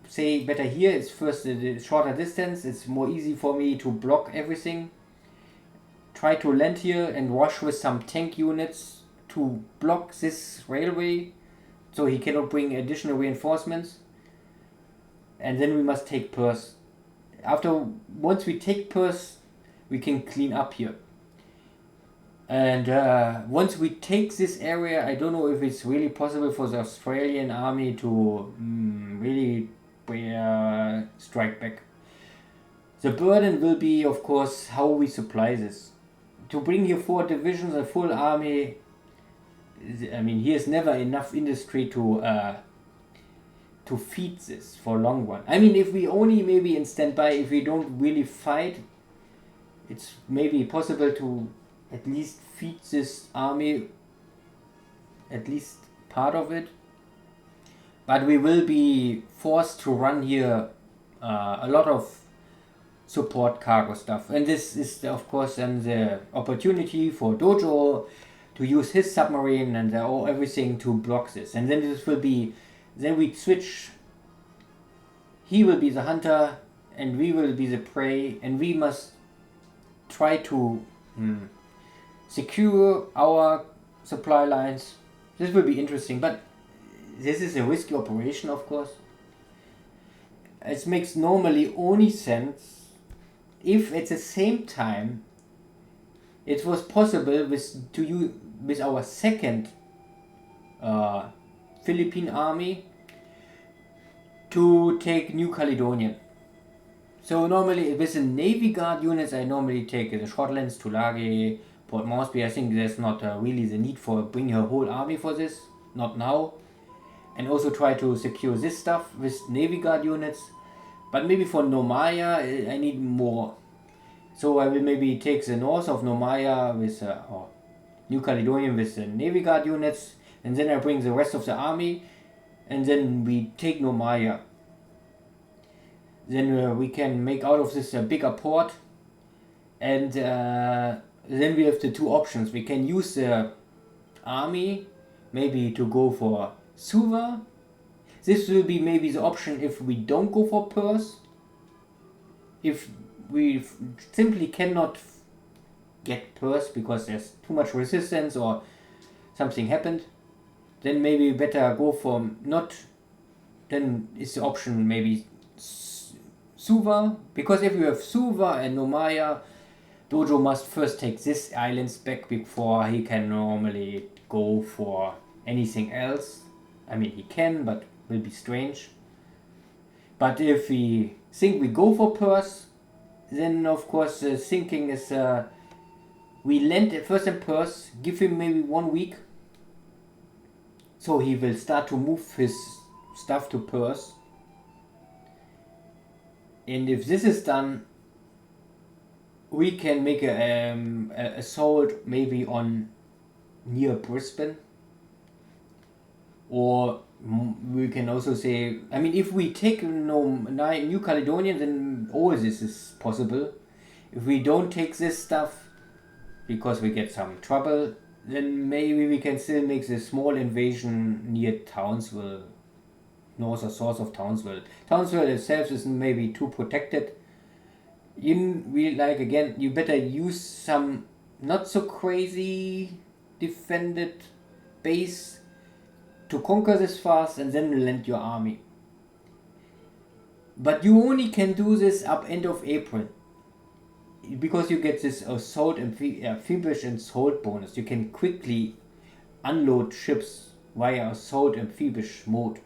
say better here, it's first the shorter distance, it's more easy for me to block everything. Try to land here and rush with some tank units to block this railway, so he cannot bring additional reinforcements. And then we must take Perth. Once we take Perth, we can clean up here. And once we take this area, I don't know if it's really possible for the Australian army to really strike back. The burden will be, of course, how we supply this. To bring here 4 divisions, a full army, I mean, here's never enough industry to feed this for a long run. I mean, if we only maybe in standby, if we don't really fight, it's maybe possible to at least feed this army, at least part of it. But we will be forced to run here a lot of support cargo stuff. And this is, of course, then the opportunity for Dojo to use his submarine and everything to block this. And then this will be, then we switch. He will be the hunter and we will be the prey, and we must try to secure our supply lines. This will be interesting, but this is a risky operation, of course. It makes normally only sense if at the same time it was possible with our second Philippine army to take New Caledonian. So normally with the Navy Guard units, I normally take the Shortlands, Tulagi, Port Moresby. I think there's not really the need for bring her whole army for this, not now. And also try to secure this stuff with Navy Guard units. But maybe for Nomaya, I need more. So I will maybe take the north of Nomaya with or New Caledonian with the Navy Guard units, and then I bring the rest of the army, and then we take Nomaya. Then we can make out of this a bigger port, and then we have the 2 options. We can use the army maybe to go for Suva. This will be maybe the option if we don't go for Perth. If we simply cannot get Perth because there's too much resistance or something happened, then maybe better go for not. Then is the option maybe Suva, because if you have Suva and Nomaya, Dojo must first take these islands back before he can normally go for anything else. I mean, he can, but will be strange. But if we think we go for Perth, then of course the thinking is we land first in Perth, give him maybe 1 week, so he will start to move his stuff to Perth. And if this is done, we can make a assault maybe on near Brisbane, or we can also say, I mean, if we take New Caledonian, then all this is possible. If we don't take this stuff because we get some trouble, then maybe we can still make this small invasion near Townsville, north or south of Townsville. Townsville itself is maybe too protected. You better use some not so crazy defended base to conquer this fast and then land your army. But you only can do this up end of April, because you get this assault amphibious assault bonus. You can quickly unload ships via assault amphibious mode.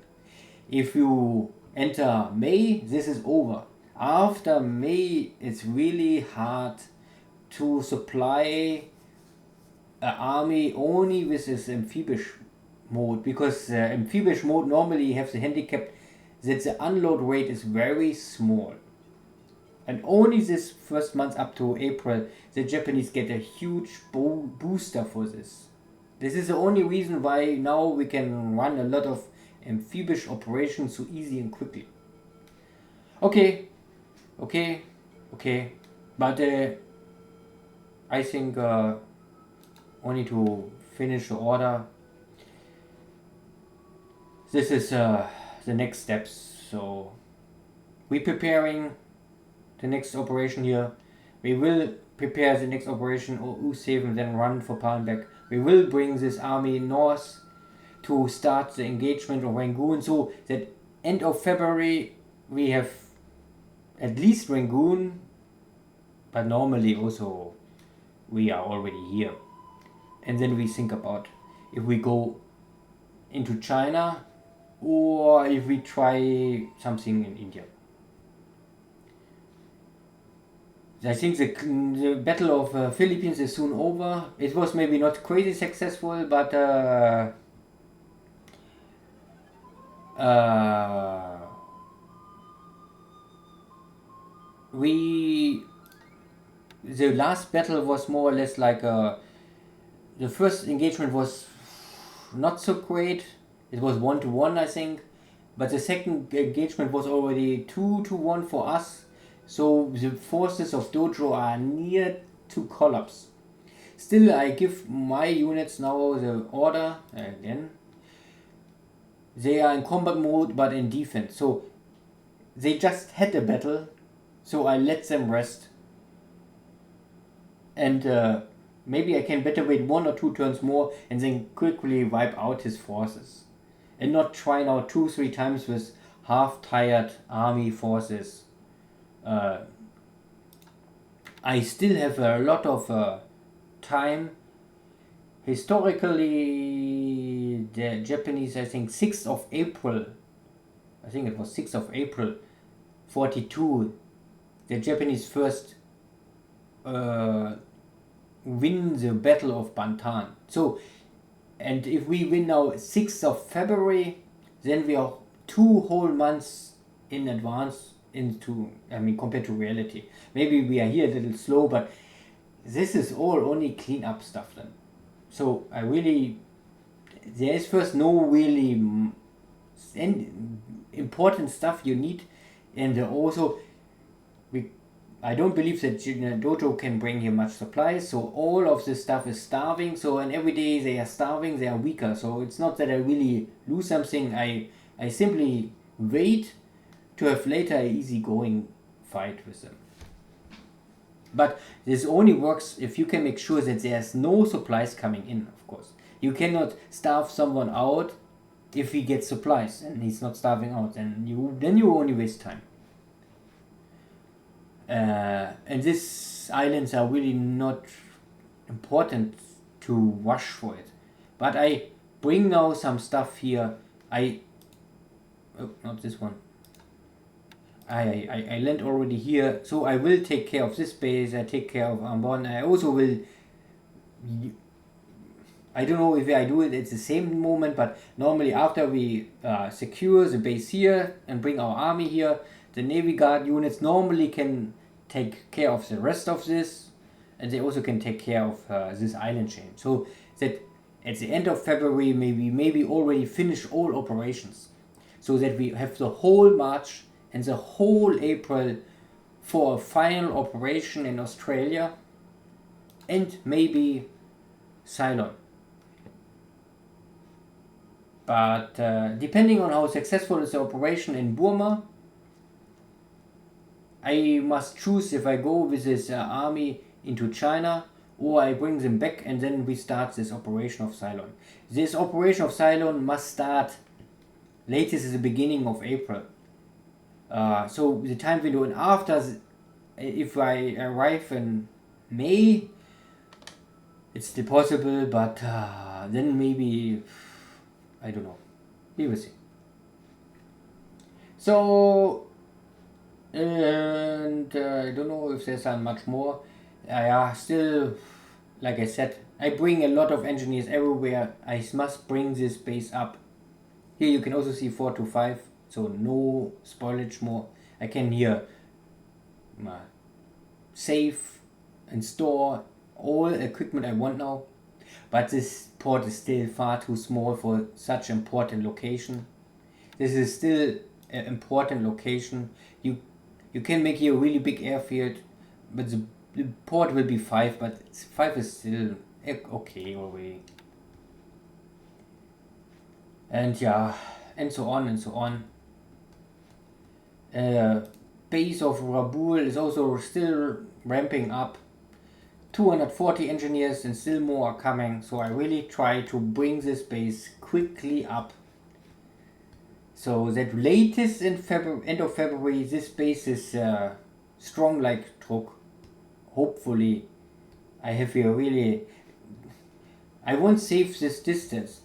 If you enter May, this is over. After May, it's really hard to supply an army only with this amphibious mode, because amphibious mode normally have the handicap that the unload rate is very small. And only this first month up to April, the Japanese get a huge booster for this. This is the only reason why now we can run a lot of amphibious operations so easy and quickly. Okay. But I think only to finish the order. This is the next steps. So we're preparing the next operation here. We will prepare the next operation U7, then run for Palmbek, we will bring this army north to start the engagement of Rangoon, so that end of February we have at least Rangoon, but normally also we are already here. And then we think about if we go into China or if we try something in India. I think the Battle of Philippines is soon over. It was maybe not crazy successful, but the last battle was more or less like the first engagement was not so great. It was 1-1, I think, but the second engagement was already 2-1 for us. So the forces of Dojo are near to collapse. Still, I give my units now the order again. They are in combat mode but in defense. So they just had a battle, so I let them rest. And maybe I can better wait 1 or 2 turns more and then quickly wipe out his forces. And not try now 2-3 times with half-tired army forces. I still have a lot of time. Historically, the Japanese, I think 6th of April, I think it was 6th of April 42, the Japanese first win the Battle of Bantan. So, and if we win now 6th of February, then we are 2 whole months in advance into, compared to reality. Maybe we are here a little slow, but this is all only clean up stuff then. So I really, there is first no really important stuff you need, and also I don't believe that Dojo can bring here much supplies, so all of this stuff is starving. So, and every day they are starving, they are weaker. So it's not that I really lose something. I simply wait to have later an easygoing fight with them. But this only works if you can make sure that there's no supplies coming in, of course. You cannot starve someone out if he gets supplies and he's not starving out. Then you only waste time. And these islands are really not important to rush for it. But I bring now some stuff here. Not this one. I land already here, so I will take care of this base. I take care of Ambon. I also will. I don't know if I do it at the same moment, but normally after we secure the base here and bring our army here, the Navy Guard units normally can take care of the rest of this, and they also can take care of this island chain. So that at the end of February, maybe already finish all operations, so that we have the whole March and the whole April for a final operation in Australia and maybe Ceylon. But depending on how successful is the operation in Burma, I must choose if I go with this army into China or I bring them back and then we start this operation of Ceylon. This operation of Ceylon must start latest at the beginning of April. So the time window, and after, if I arrive in May, it's still possible, but then maybe, I don't know, we will see. So, and I don't know if there's much more. Still, like I said, I bring a lot of engineers everywhere. I must bring this base up. Here you can also see 4 to 5. So no spoilage more. I can here save and store all equipment I want now. But this port is still far too small for such important location. This is still an important location. You can make here a really big airfield, but the port will be 5, but 5 is still okay already. And yeah, and so on and so on. Base of Rabul is also still ramping up 240 engineers and still more are coming, so I really try to bring this base quickly up. So that latest in end of February, this base is strong like Truk. Hopefully, I have here really. I won't save this distance.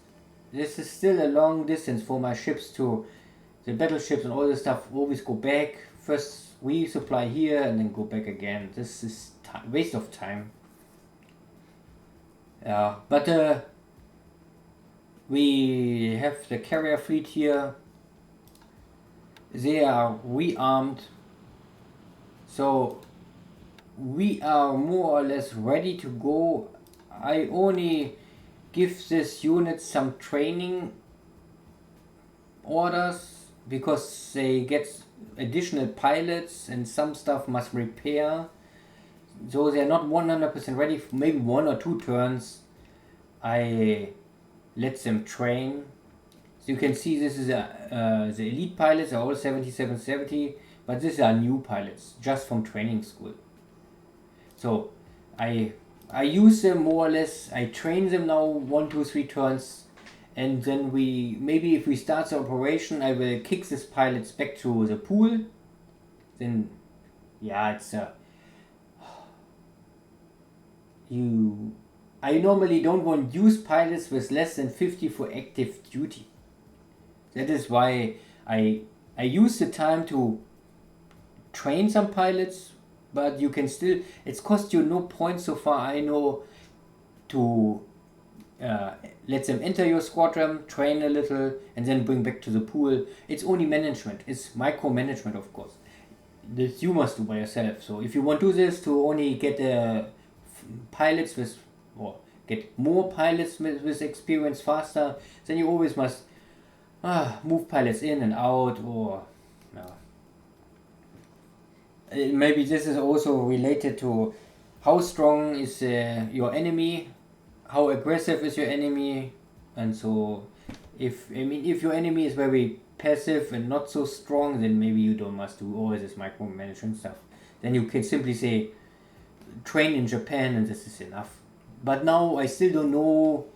This is still a long distance for my ships to the battleships and all this stuff. Always go back. First resupply here and then go back again. This is waste of time. Yeah, but we have the carrier fleet here. They are rearmed, so we are more or less ready to go. I only give this unit some training orders because they get additional pilots and some stuff must repair, so they're not 100% ready. For maybe 1 or 2 turns I let them train. So you can see this is the elite pilots are all 7770, but these are new pilots just from training school. So I use them more or less. I train them now 1, 2, 3 turns, and then maybe if we start the operation, I will kick these pilots back to the pool. Then yeah, it's I normally don't want to use pilots with less than 50 for active duty. That is why I use the time to train some pilots, but you can still, it's cost you no points so far I know to let them enter your squadron, train a little, and then bring back to the pool. It's only management, it's micromanagement of course. This you must do by yourself. So if you want to do this to only get pilots with, or get more pilots with experience faster, then you always must move pilots in and out, or maybe this is also related to how strong is your enemy, how aggressive is your enemy, and so if your enemy is very passive and not so strong, then maybe you don't must do all this micromanagement stuff. Then you can simply say train in Japan and this is enough. But now I still don't know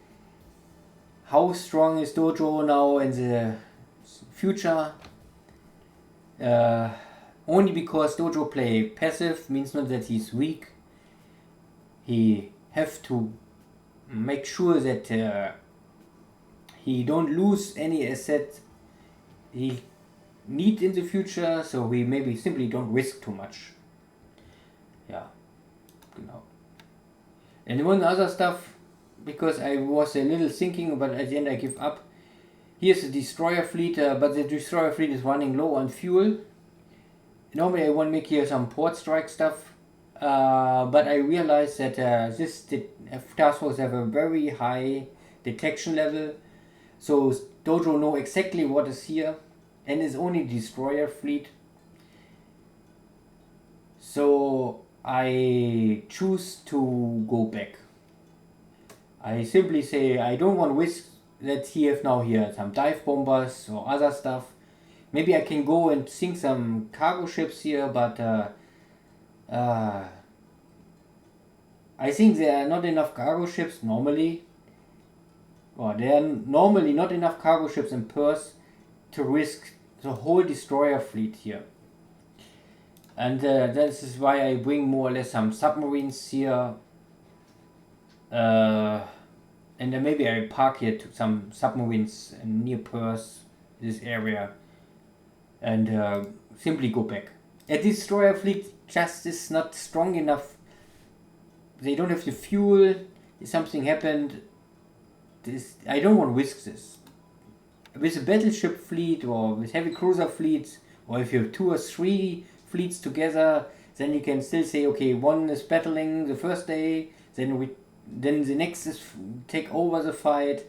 how strong is Dojo now in the future. Only because Dojo play passive means not that he's weak. He have to make sure that he don't lose any asset he need in the future, so we maybe simply don't risk too much. Yeah, genau. And one other stuff, because I was a little thinking, but at the end I give up. Here's the destroyer fleet, but the destroyer fleet is running low on fuel. Normally I want to make here some port strike stuff, but I realized that this task force have a very high detection level, so Dojo know exactly what is here, and it's only destroyer fleet. So I choose to go back. I simply say I don't want to risk that he have now here some dive bombers or other stuff. Maybe I can go and sink some cargo ships here, but I think there are not enough cargo ships normally, or there are normally not enough cargo ships in Perth to risk the whole destroyer fleet here. And this is why I bring more or less some submarines here. And then maybe I park here to some submarines near Perth, this area, and simply go back. A destroyer fleet just is not strong enough. They don't have the fuel. If something happened, I don't want to risk this. With a battleship fleet or with heavy cruiser fleets, or if you have 2 or 3 fleets together, then you can still say, okay, one is battling the first day, then the next is take over the fight,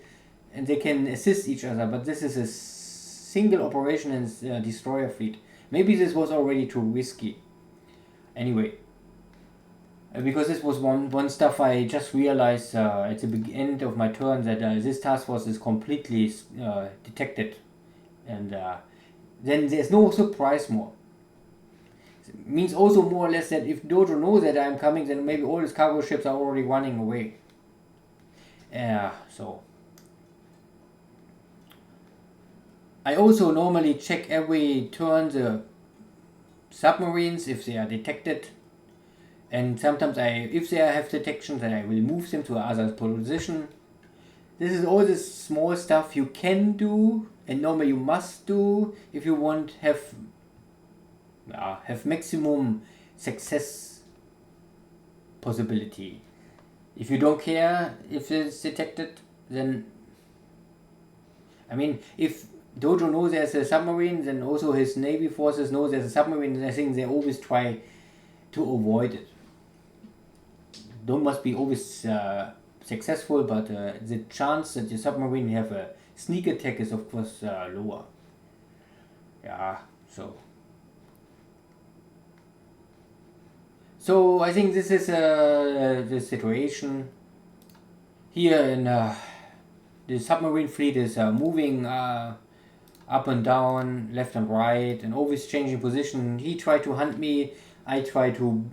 and they can assist each other. But this is a single operation in destroyer fleet. Maybe this was already too risky. Anyway, because this was one stuff I just realized at the end of my turn, that this task force is completely detected, and then there's no surprise more. It means also more or less that if Dojo knows that I'm coming, then maybe all his cargo ships are already running away. So I also normally check every turn the submarines if they are detected, and sometimes if they have detection, then I will move them to another position. This is all this small stuff you can do, and normally you must do if you want have maximum success possibility. If you don't care if it's detected, then I mean, if Dojo knows there's a submarine, then also his navy forces know there's a submarine, and I think they always try to avoid it. Don't must be always successful, but the chance that the submarine have a sneak attack is of course lower. So I think this is the situation here in the submarine fleet is moving up and down, left and right, and always changing position. He tried to hunt me, I try to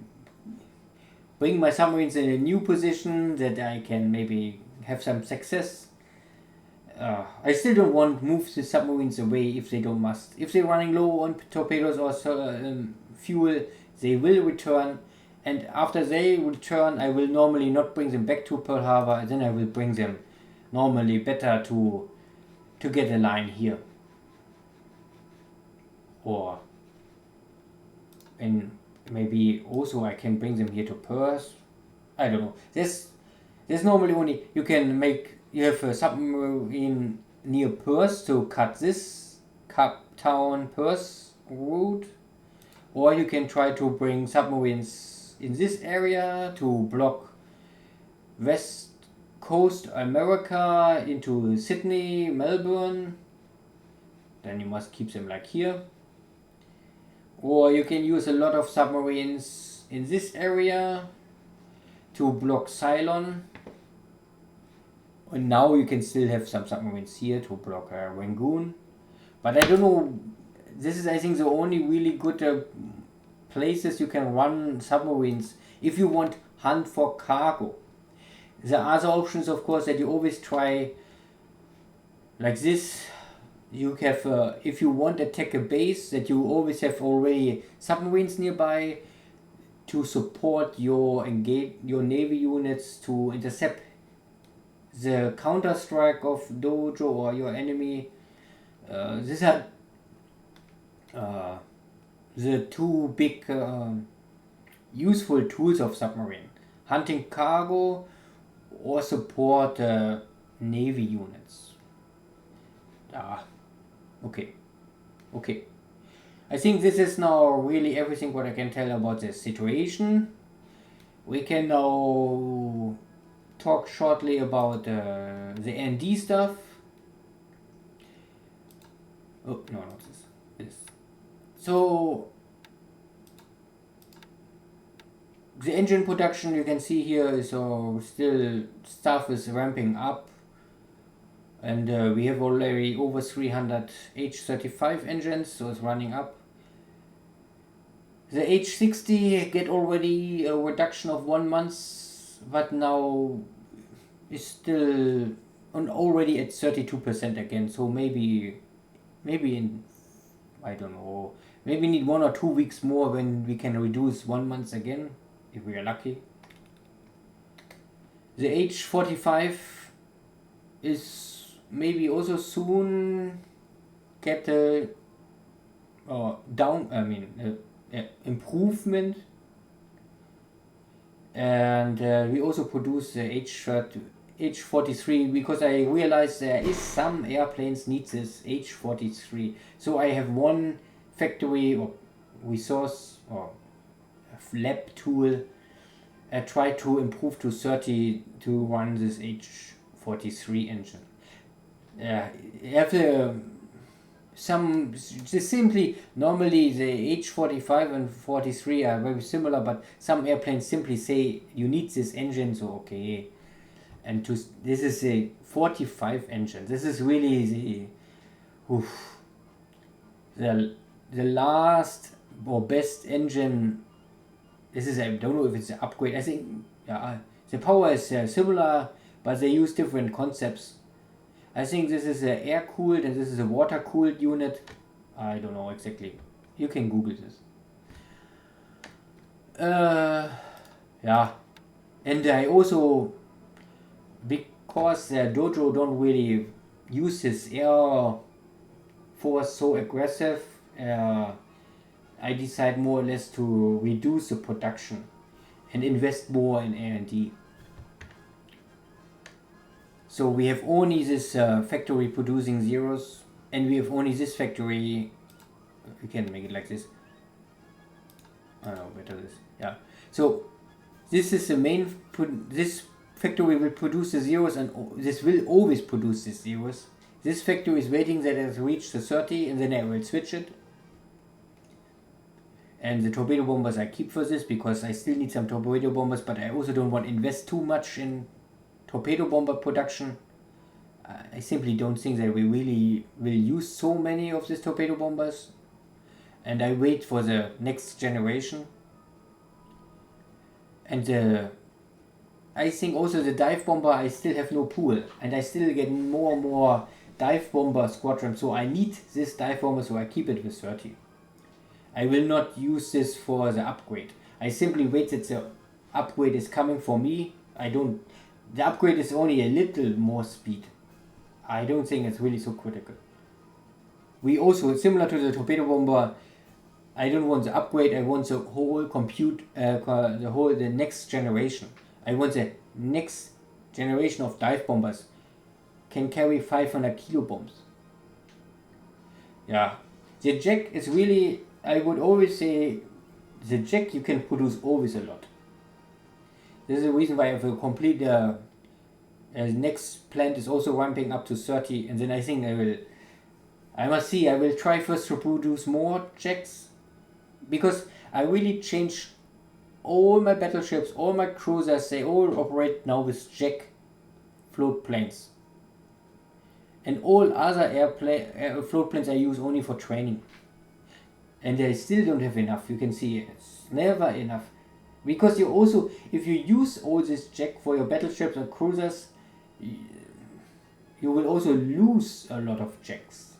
bring my submarines in a new position that I can maybe have some success. I still don't want to move the submarines away if they don't must. If they're running low on torpedoes or fuel, they will return. And after they return, I will normally not bring them back to Pearl Harbor. Then I will bring them normally better to get a line here. And maybe also I can bring them here to Perth. I don't know. There's normally only you have a submarine near Perth to cut this Cape Town Perth route, or you can try to bring submarines in this area to block West Coast America into Sydney, Melbourne. Then you must keep them like here. Or you can use a lot of submarines in this area to block Ceylon. And now you can still have some submarines here to block Rangoon. But I don't know, this is I think the only really good places you can run submarines if you want hunt for cargo. There are other options, of course, that you always try like this. You have if you want to attack a base, that you always have already submarines nearby to support your navy units to intercept the counter strike of Dojo or your enemy. These are the two big useful tools of submarine: hunting cargo or support navy units. Okay. I think this is now really everything what I can tell about the situation. We can now talk shortly about the ND stuff. Oh, no, not this. So, the engine production you can see here is still stuff is ramping up. And we have already over 300 H35 engines, so it's running up. The H60 get already a reduction of 1 month, but now is still already at 32% again. So maybe in, I don't know, maybe need 1 or 2 weeks more when we can reduce 1 month again, if we are lucky. The H45 is maybe also soon get a improvement, and we also produce the H43 because I realized there is some airplanes need this H43. So I have one factory or resource or lab tool try to improve to 30 to run this H43 engine. Simply normally the H45 and 43 are very similar, but some airplanes simply say you need this engine, so okay. And this is a 45 engine. This is really the last or best engine. This is, I don't know if it's an upgrade. I think the power is similar, but they use different concepts. I think this is an air cooled and this is a water cooled unit. I don't know exactly. You can Google this. Yeah, and I also, because Dojo don't really use his air force so aggressive, I decide more or less to reduce the production and invest more in R&D. So we have only this factory producing zeros, and we have only this factory. We can make it like this. I don't know, better this. Yeah. So this is the main. This factory will produce the zeros, and this will always produce the zeros. This factory is waiting that it has reached the 30, and then I will switch it. And the torpedo bombers I keep for this because I still need some torpedo bombers, but I also don't want to invest too much in torpedo bomber production. I simply don't think that we really will use so many of these torpedo bombers. And I wait for the next generation. And I think also the dive bomber, I still have no pool. And I still get more and more dive bomber squadron. So I need this dive bomber, so I keep it with 30. I will not use this for the upgrade. I simply wait that the upgrade is coming for me. The upgrade is only a little more speed. I don't think it's really so critical. We also, similar to the torpedo bomber, I don't want the upgrade, I want the whole the next generation. I want the next generation of dive bombers can carry 500 kilo bombs. Yeah. The Jack is really, I would always say, the Jack you can produce always a lot. This is the reason why I have a complete next plant is also ramping up to 30, and then I think I will try first to produce more Jacks, because I really changed all my battleships, all my cruisers, they all operate now with Jack float planes. And all other float planes I use only for training. And I still don't have enough. You can see it's never enough. Because you also, if you use all this Jack for your battleships and cruisers, you will also lose a lot of Jacks.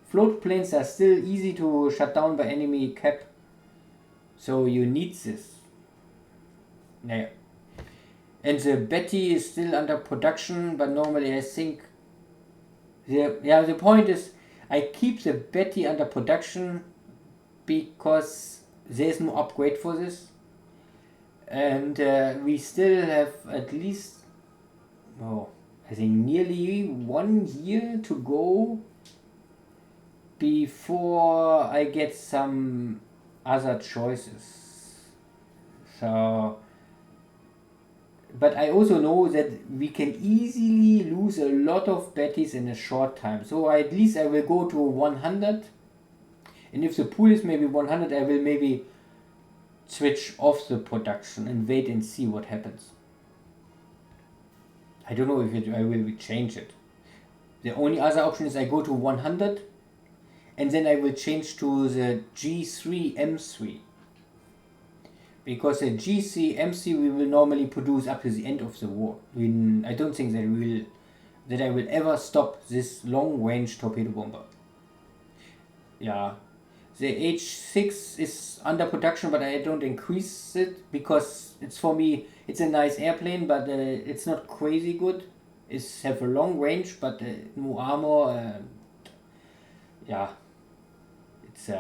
Float planes are still easy to shut down by enemy cap. So you need this. Yeah. And the Betty is still under production, but normally I think the point is I keep the Betty under production because there's no upgrade for this. And we still have at least, I think nearly 1 year to go before I get some other choices. So, but I also know that we can easily lose a lot of Bettys in a short time. So at least I will go to 100. And if the pool is maybe 100, I will maybe switch off the production and wait and see what happens. I don't know if I will change it. The only other option is I go to 100 and then I will change to the G3 M3. Because the G3 M3 we will normally produce up to the end of the war. I don't think that I will ever stop this long range torpedo bomber. Yeah. The H6 is under production, but I don't increase it because it's, for me, it's a nice airplane, but it's not crazy good. It's have a long range, but no armor. Yeah, it's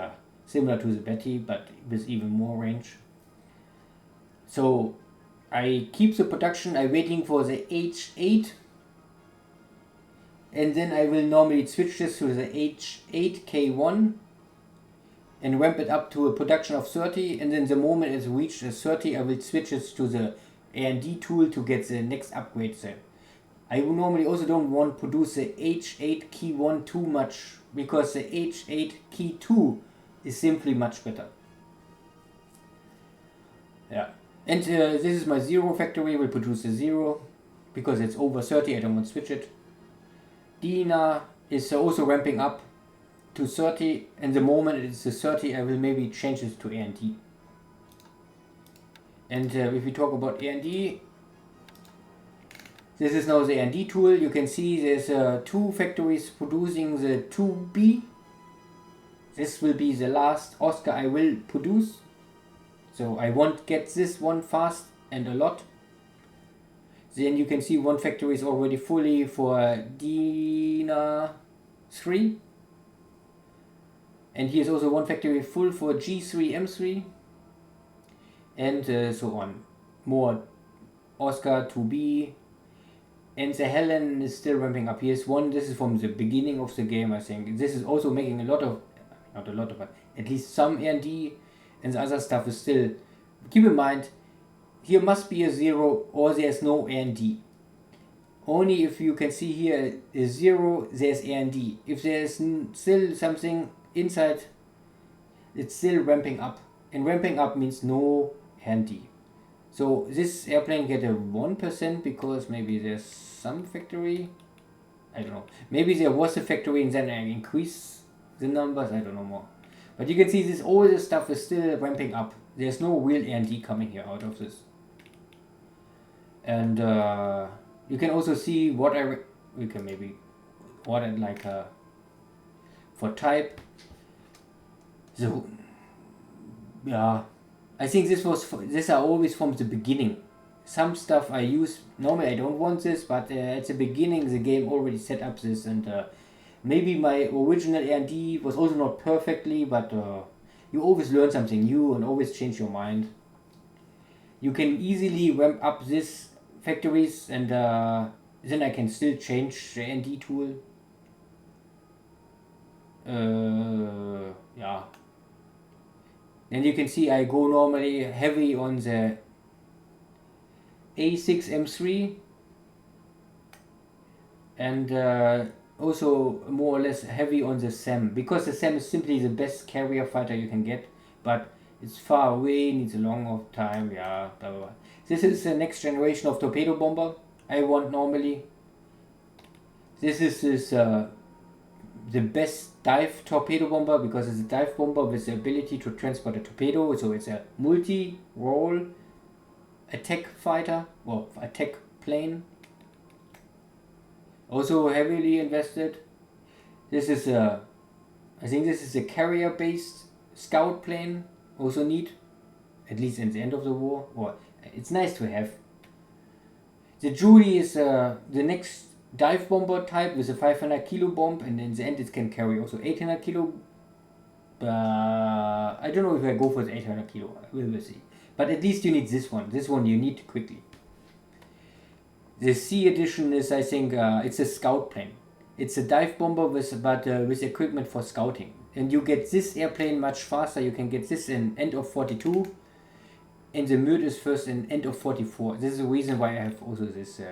similar to the Betty, but with even more range. So I keep the production. I'm waiting for the H8, and then I will normally switch this to the H8K1. And ramp it up to a production of 30, and then the moment it's reached 30, I will switch it to the R&D tool to get the next upgrade there. I normally also don't want to produce the H8 Key 1 too much, because the H8 Key 2 is simply much better. Yeah, and this is my zero factory, will produce a zero, because it's over 30, I don't want to switch it. Dina is also ramping up. to 30, and the moment it's a 30 I will maybe change this to A&D. And if we talk about A&D, this is now the A&D tool. You can see there's 2 factories producing the 2B. This will be the last Oscar I will produce. So I won't get this one fast and a lot. Then you can see 1 factory is already fully for DINA 3. And here's also 1 factory full for G3, M3. And so on. More Oscar 2B. And the Helen is still ramping up. Here's 1. This is from the beginning of the game, I think. This is also making a lot of, not a lot of, but at least some R&D, and the other stuff is still. Keep in mind, here must be a 0 or there's no R&D. Only if you can see here a 0, there's R&D. If there's still something inside, it's still ramping up. And ramping up means no R&D. So this airplane get a 1% because maybe there's some factory. I don't know. Maybe there was a factory and then I increase the numbers. I don't know more. But you can see this, all this stuff is still ramping up. There's no real R&D coming here out of this. And you can also see what we can maybe order like for type. So yeah, I think these are always from the beginning. Some stuff I use normally I don't want this, but at the beginning the game already set up this, and maybe my original R&D was also not perfectly, but you always learn something new and always change your mind. You can easily ramp up these factories, and then I can still change the R&D tool. Yeah. And you can see I go normally heavy on the A6M3 and also more or less heavy on the SAM, because the SAM is simply the best carrier fighter you can get, but it's far away, needs a long time, yeah, blah blah blah. This is the next generation of torpedo bomber I want normally. This is the best dive torpedo bomber because it's a dive bomber with the ability to transport a torpedo, so it's a multi-role attack fighter or attack plane. Also heavily invested. This is I think this is a carrier-based scout plane. Also neat, at least in the end of the war. Or it's nice to have. The Judy is the next dive bomber type with a 500 kilo bomb, and in the end it can carry also 800 kilo. I don't know if I go for the 800 kilo. We will see. But at least you need this one. This one you need quickly. The C edition is, I think, it's a scout plane. It's a dive bomber with equipment for scouting. And you get this airplane much faster. You can get this in end of 42. And the Mud is first in end of 44. This is the reason why I have also this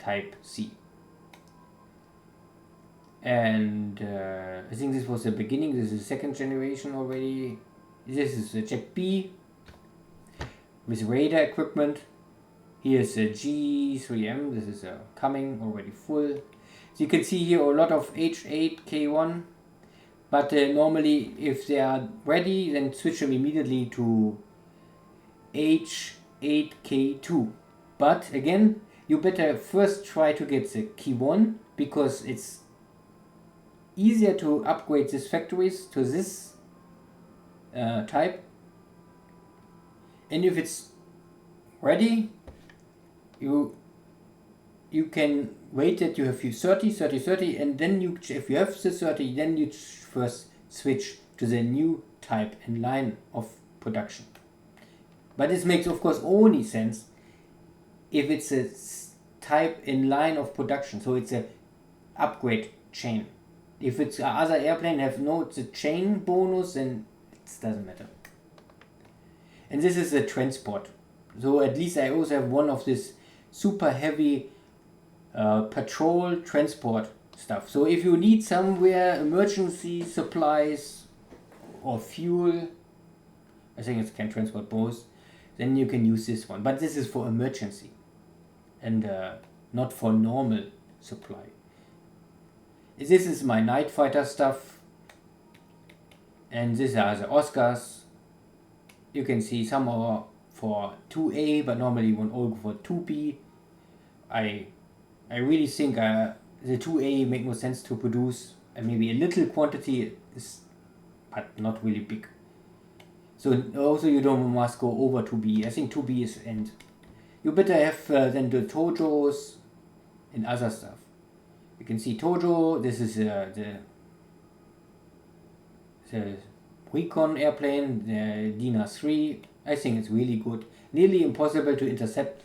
type C. And I think this was the beginning. This is the second generation already. This is the Jack B with radar equipment. Here's a G3M. This is coming already full. So you can see here a lot of H8K1. But normally if they are ready, then switch them immediately to H8K2. But again, you better first try to get the key 1, because it's easier to upgrade these factories to this type. And if it's ready, you can wait that you have your 30, and then if you have the 30, then you first switch to the new type and line of production. But this makes of course only sense if it's a type in line of production, so it's a upgrade chain. If it's other airplane have the chain bonus, then it doesn't matter. And this is a transport, so at least I also have one of this super heavy patrol transport stuff. So if you need somewhere emergency supplies or fuel, I think it can transport both, then you can use this one. But this is for emergency and not for normal supply. This is my night fighter stuff. And these are the Oscars. You can see some are for 2A, but normally one all go for 2B. I really think the 2A make more sense to produce, and maybe a little quantity is, but not really big. So also you don't must go over 2B. I think 2B is end. You better have then the Dojos and other stuff. You can see Dojo. This is the Recon airplane, the Dina 3. I think it's really good. Nearly impossible to intercept.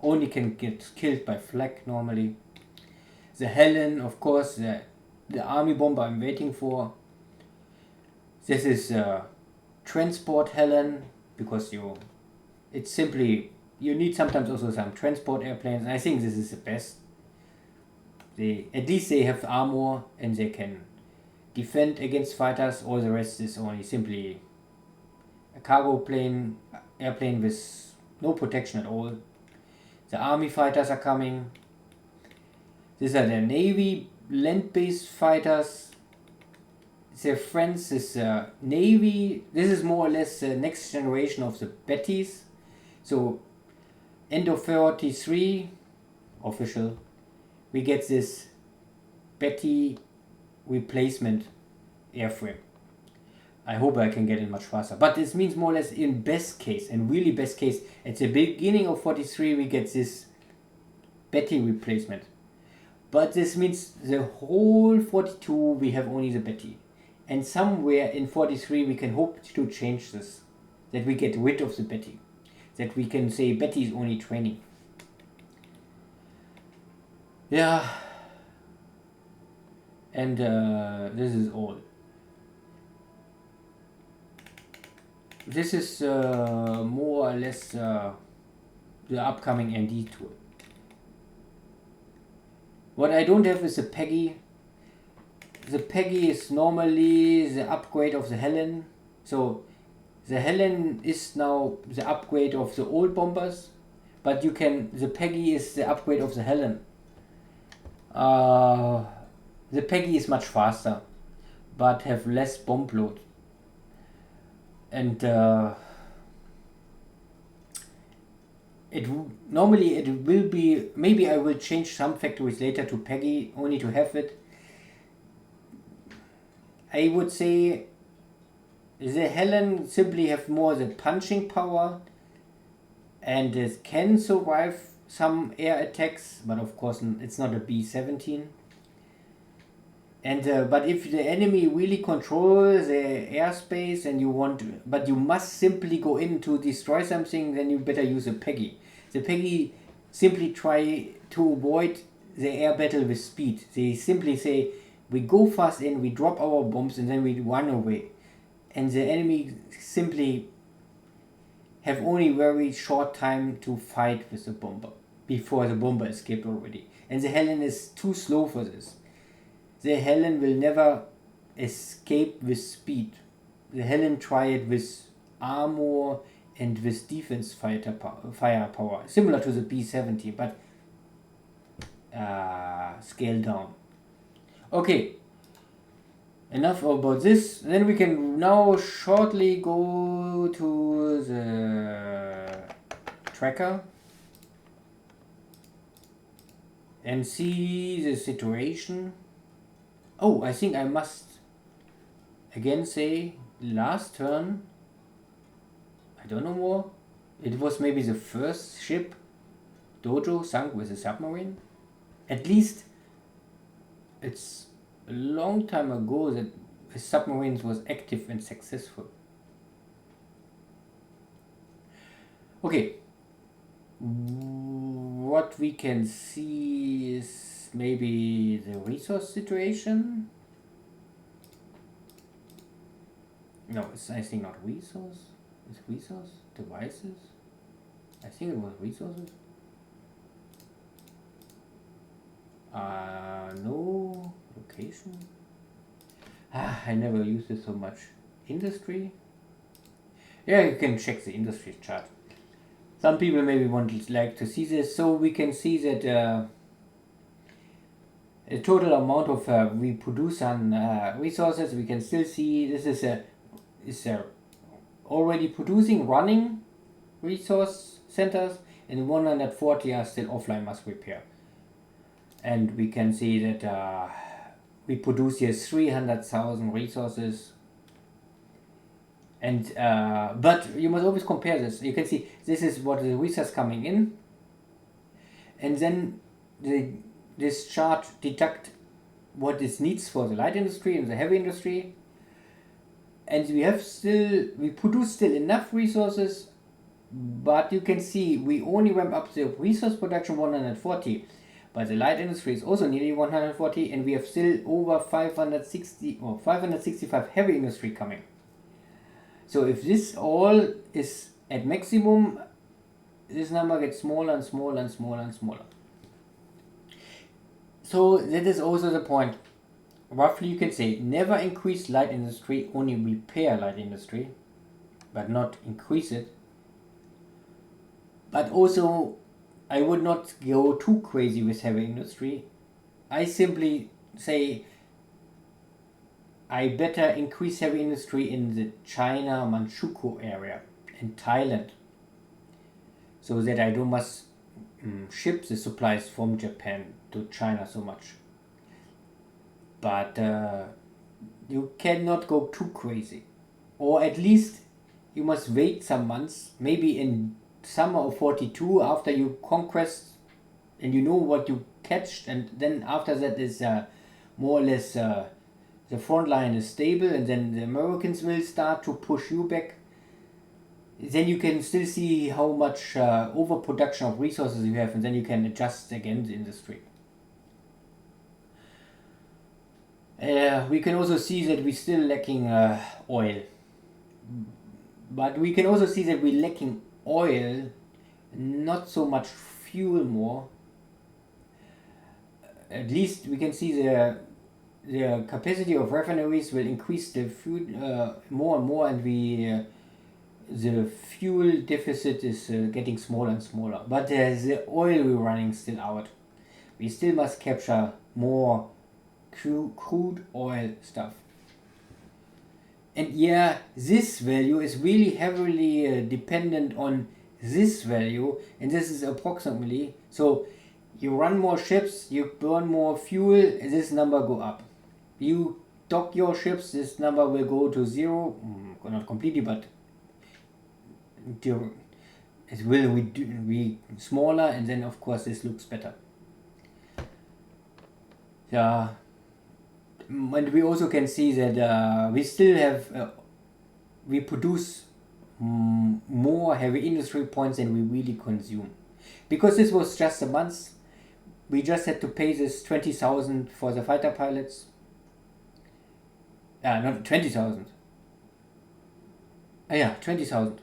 Only can get killed by flak normally. The Helen, of course, the army bomber I'm waiting for. This is transport Helen, because it's simply, you need sometimes also some transport airplanes, and I think this is the best. At least they have armor and they can defend against fighters. All the rest is only simply a cargo airplane with no protection at all. The army fighters are coming. These are the Navy land-based fighters. Their friends is Navy. This is more or less the next generation of the Bettys. So end of 43 official, we get this Betty replacement airframe. I hope I can get it much faster, but this means more or less in best case, and really best case, at the beginning of 43 we get this Betty replacement. But this means the whole 42 we have only the Betty, and somewhere in 43 we can hope to change this, that we get rid of the Betty, that we can say Betty is only training. Yeah, and this is all. This is more or less the upcoming ND tool. What I don't have is a Peggy. The Peggy is normally the upgrade of the Helen. So the Helen is now the upgrade of the old bombers, but the Peggy is the upgrade of the Helen. The Peggy is much faster, but have less bomb load. And normally it will be, maybe I will change some factories later to Peggy only to have it. I would say the Helen simply have more the punching power, and it can survive some air attacks, but of course it's not a B-17. And but if the enemy really controls the airspace and but you must simply go in to destroy something, then you better use a Peggy. The Peggy simply try to avoid the air battle with speed. They simply say, we go fast in, we drop our bombs, and then we run away. And the enemy simply have only very short time to fight with the bomber before the bomber escaped already. And the Helen is too slow for this. The Helen will never escape with speed. The Helen try it with armor and with defense firepower, similar to the B-70, but scaled down. Okay, enough about this. Then we can now shortly go to the tracker and see the situation. Oh, I think I must again say last turn, I don't know more, it was maybe the first ship Dojo sunk with a submarine. At least it's a long time ago that a submarine was active and successful. Okay, what we can see is maybe the resource situation. No, it's I think not resource. It's resource devices. I think it was resources. No location. I never use it so much. Industry. Yeah, you can check the industry chart. Some people maybe like to see this, so we can see that a total amount of we produce on resources. We can still see this is a is already producing, running resource centers, and 140 are still offline, must repair. And we can see that we produce here 300,000 resources. And but you must always compare this. You can see this is what the resource coming in, and then this chart deduct what is needs for the light industry and the heavy industry, and we produce still enough resources, but you can see we only ramp up the resource production 140, but the light industry is also nearly 140, and we have still over 560 or 565 heavy industry coming. So if this all is at maximum, this number gets smaller and smaller and smaller and smaller. So that is also the point. Roughly you can say never increase light industry, only repair light industry, but not increase it. But also I would not go too crazy with heavy industry. I simply say I better increase heavy industry in the China Manchukuo area in Thailand, so that I don't must ship the supplies from Japan to China so much. But you cannot go too crazy, or at least you must wait some months, maybe in summer of 42, after you conquest and you know what you catched, and then after that is more or less the front line is stable, and then the Americans will start to push you back. Then you can still see how much overproduction of resources you have, and then you can adjust again the industry. We can also see that we're still lacking oil, but we can also see that we're lacking oil, not so much fuel more. At least we can see the capacity of refineries will increase the fuel more and more, and the fuel deficit is getting smaller and smaller. But the oil we're running still out. We still must capture more crude oil stuff. And yeah, this value is really heavily dependent on this value, and this is approximately. So you run more ships, you burn more fuel, and this number go up. You dock your ships, this number will go to zero, not completely, but it will be smaller, and then of course this looks better. Yeah, and we also can see that we still have we produce more heavy industry points than we really consume, because this was just a month. We just had to pay this 20,000 for the fighter pilots. Not 20,000. Yeah, 20,000.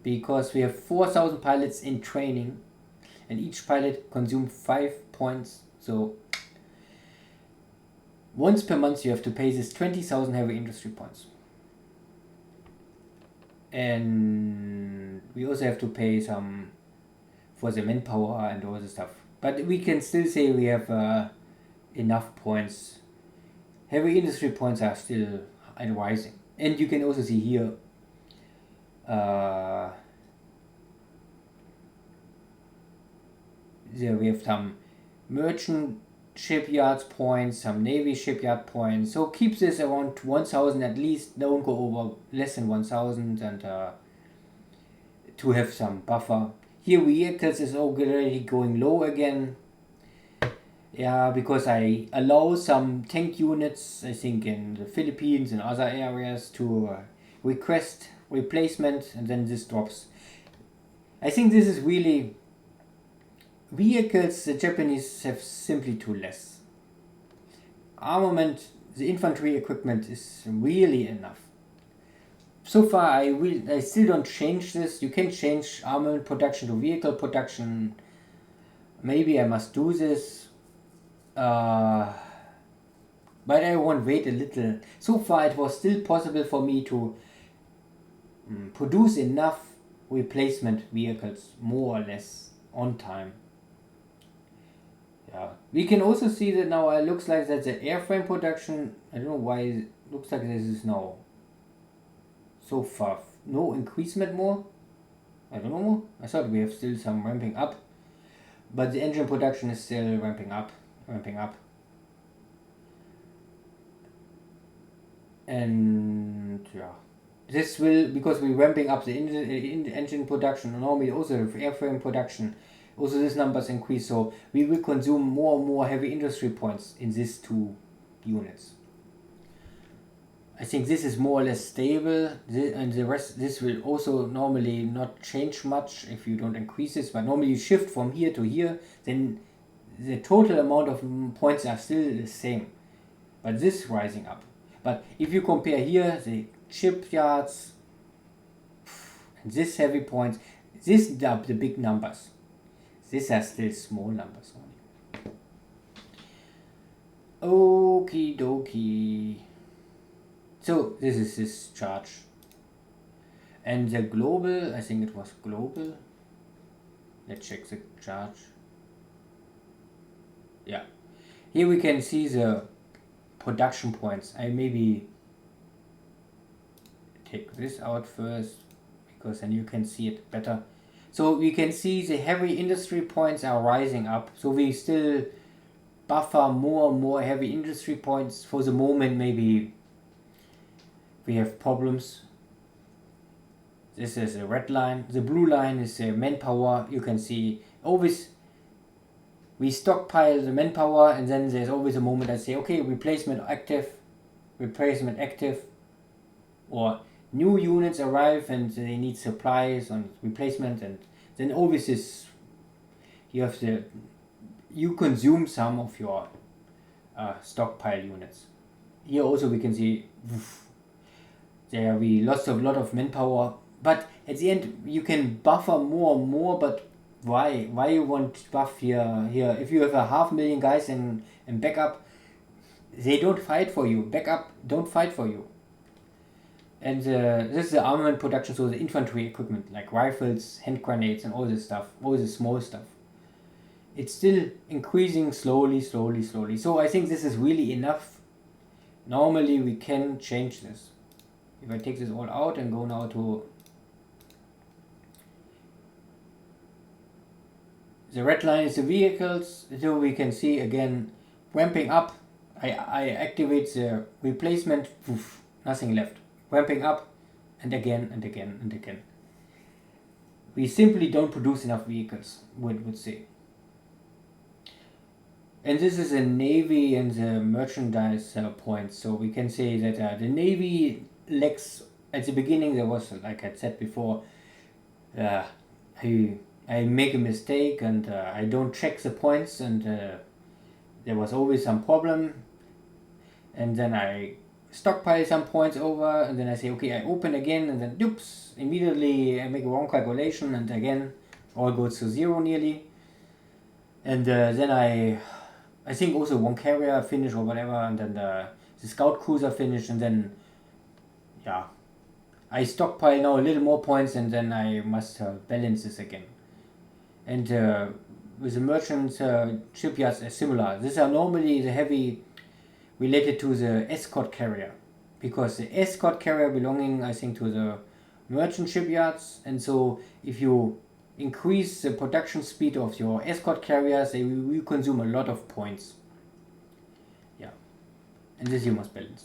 Because we have 4,000 pilots in training, and each pilot consumes 5 points. So once per month you have to pay this 20,000 heavy industry points. And we also have to pay some for the manpower and all the stuff. But we can still say we have enough points. Heavy industry points are still rising. And you can also see here there we have some merchant shipyards points, some navy shipyard points. So keep this around 1,000 at least. Don't go over less than 1,000, and to have some buffer. Here vehicles is already going low again. Yeah, because I allow some tank units, I think in the Philippines and other areas, to request replacement, and then this drops. I think this is really vehicles. The Japanese have simply too less. Armament, the infantry equipment is really enough. So far I still don't change this. You can change armament production to vehicle production. Maybe I must do this. But I won't wait a little. So far it was still possible for me to produce enough replacement vehicles, more or less, on time. Yeah, we can also see that now it looks like that the airframe production, I don't know why it looks like this is now so far. No increasement more. I don't know. I thought we have still some ramping up, but the engine production is still ramping up. And yeah, this will, because we're ramping up the engine production, and normally also airframe production, also these numbers increase, so we will consume more and more heavy industry points in these two units. I think this is more or less stable, and the rest, this will also normally not change much if you don't increase this, but normally you shift from here to here, then the total amount of points are still the same, but this rising up. But if you compare here the shipyards and this heavy points, these are the big numbers. These are still small numbers only. Okie dokie. So this is this charge. And the global, I think it was global. Let's check the charge. Yeah. Here we can see the production points. I maybe take this out first, because then you can see it better. So we can see the heavy industry points are rising up. So we still buffer more and more heavy industry points. For the moment, maybe we have problems. This is a red line. The blue line is the manpower. You can see always we stockpile the manpower, and then there's always a moment I say, okay, replacement active, or new units arrive and they need supplies on replacement, and then always is you consume some of your stockpile units. Here also we can see there we lost a lot of manpower, but at the end you can buffer more and more. But why you want buff here? If you have 500,000 guys in backup, they don't fight for you. Backup don't fight for you. And this is the armament production, so the infantry equipment like rifles, hand grenades, and all this stuff, all the small stuff. It's still increasing slowly. So I think this is really enough. Normally we can change this. If I take this all out and go now to the red line is the vehicles, so we can see again ramping up. I activate the replacement, nothing left. Ramping up, and again. We simply don't produce enough vehicles, would say. And this is a Navy and the merchandise points. So we can say that the Navy lacks, at the beginning there was, like I said before, I make a mistake and I don't check the points, and there was always some problem, and then I stockpile some points over, and then I say, okay, I open again, and then oops, immediately I make a wrong calculation, and again all goes to zero nearly. And then I think also one carrier finish or whatever, and then the scout cruiser finish, and then yeah, I stockpile now a little more points, and then I must balance this again. And with the merchant shipyards are similar. These are normally the heavy related to the escort carrier, because the escort carrier belonging, I think, to the merchant shipyards, and so if you increase the production speed of your escort carriers, they will consume a lot of points. Yeah, and this you must balance.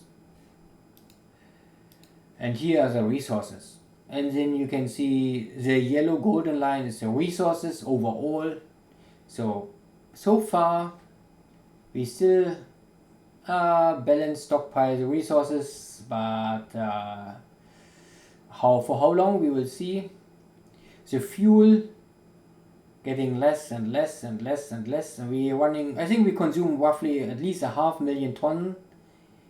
And here are the resources. And then you can see the yellow golden line is the resources overall. So far we still balance stockpile the resources, but for how long we will see. The fuel getting less and less, and we are running, I think we consume roughly at least 500,000 tons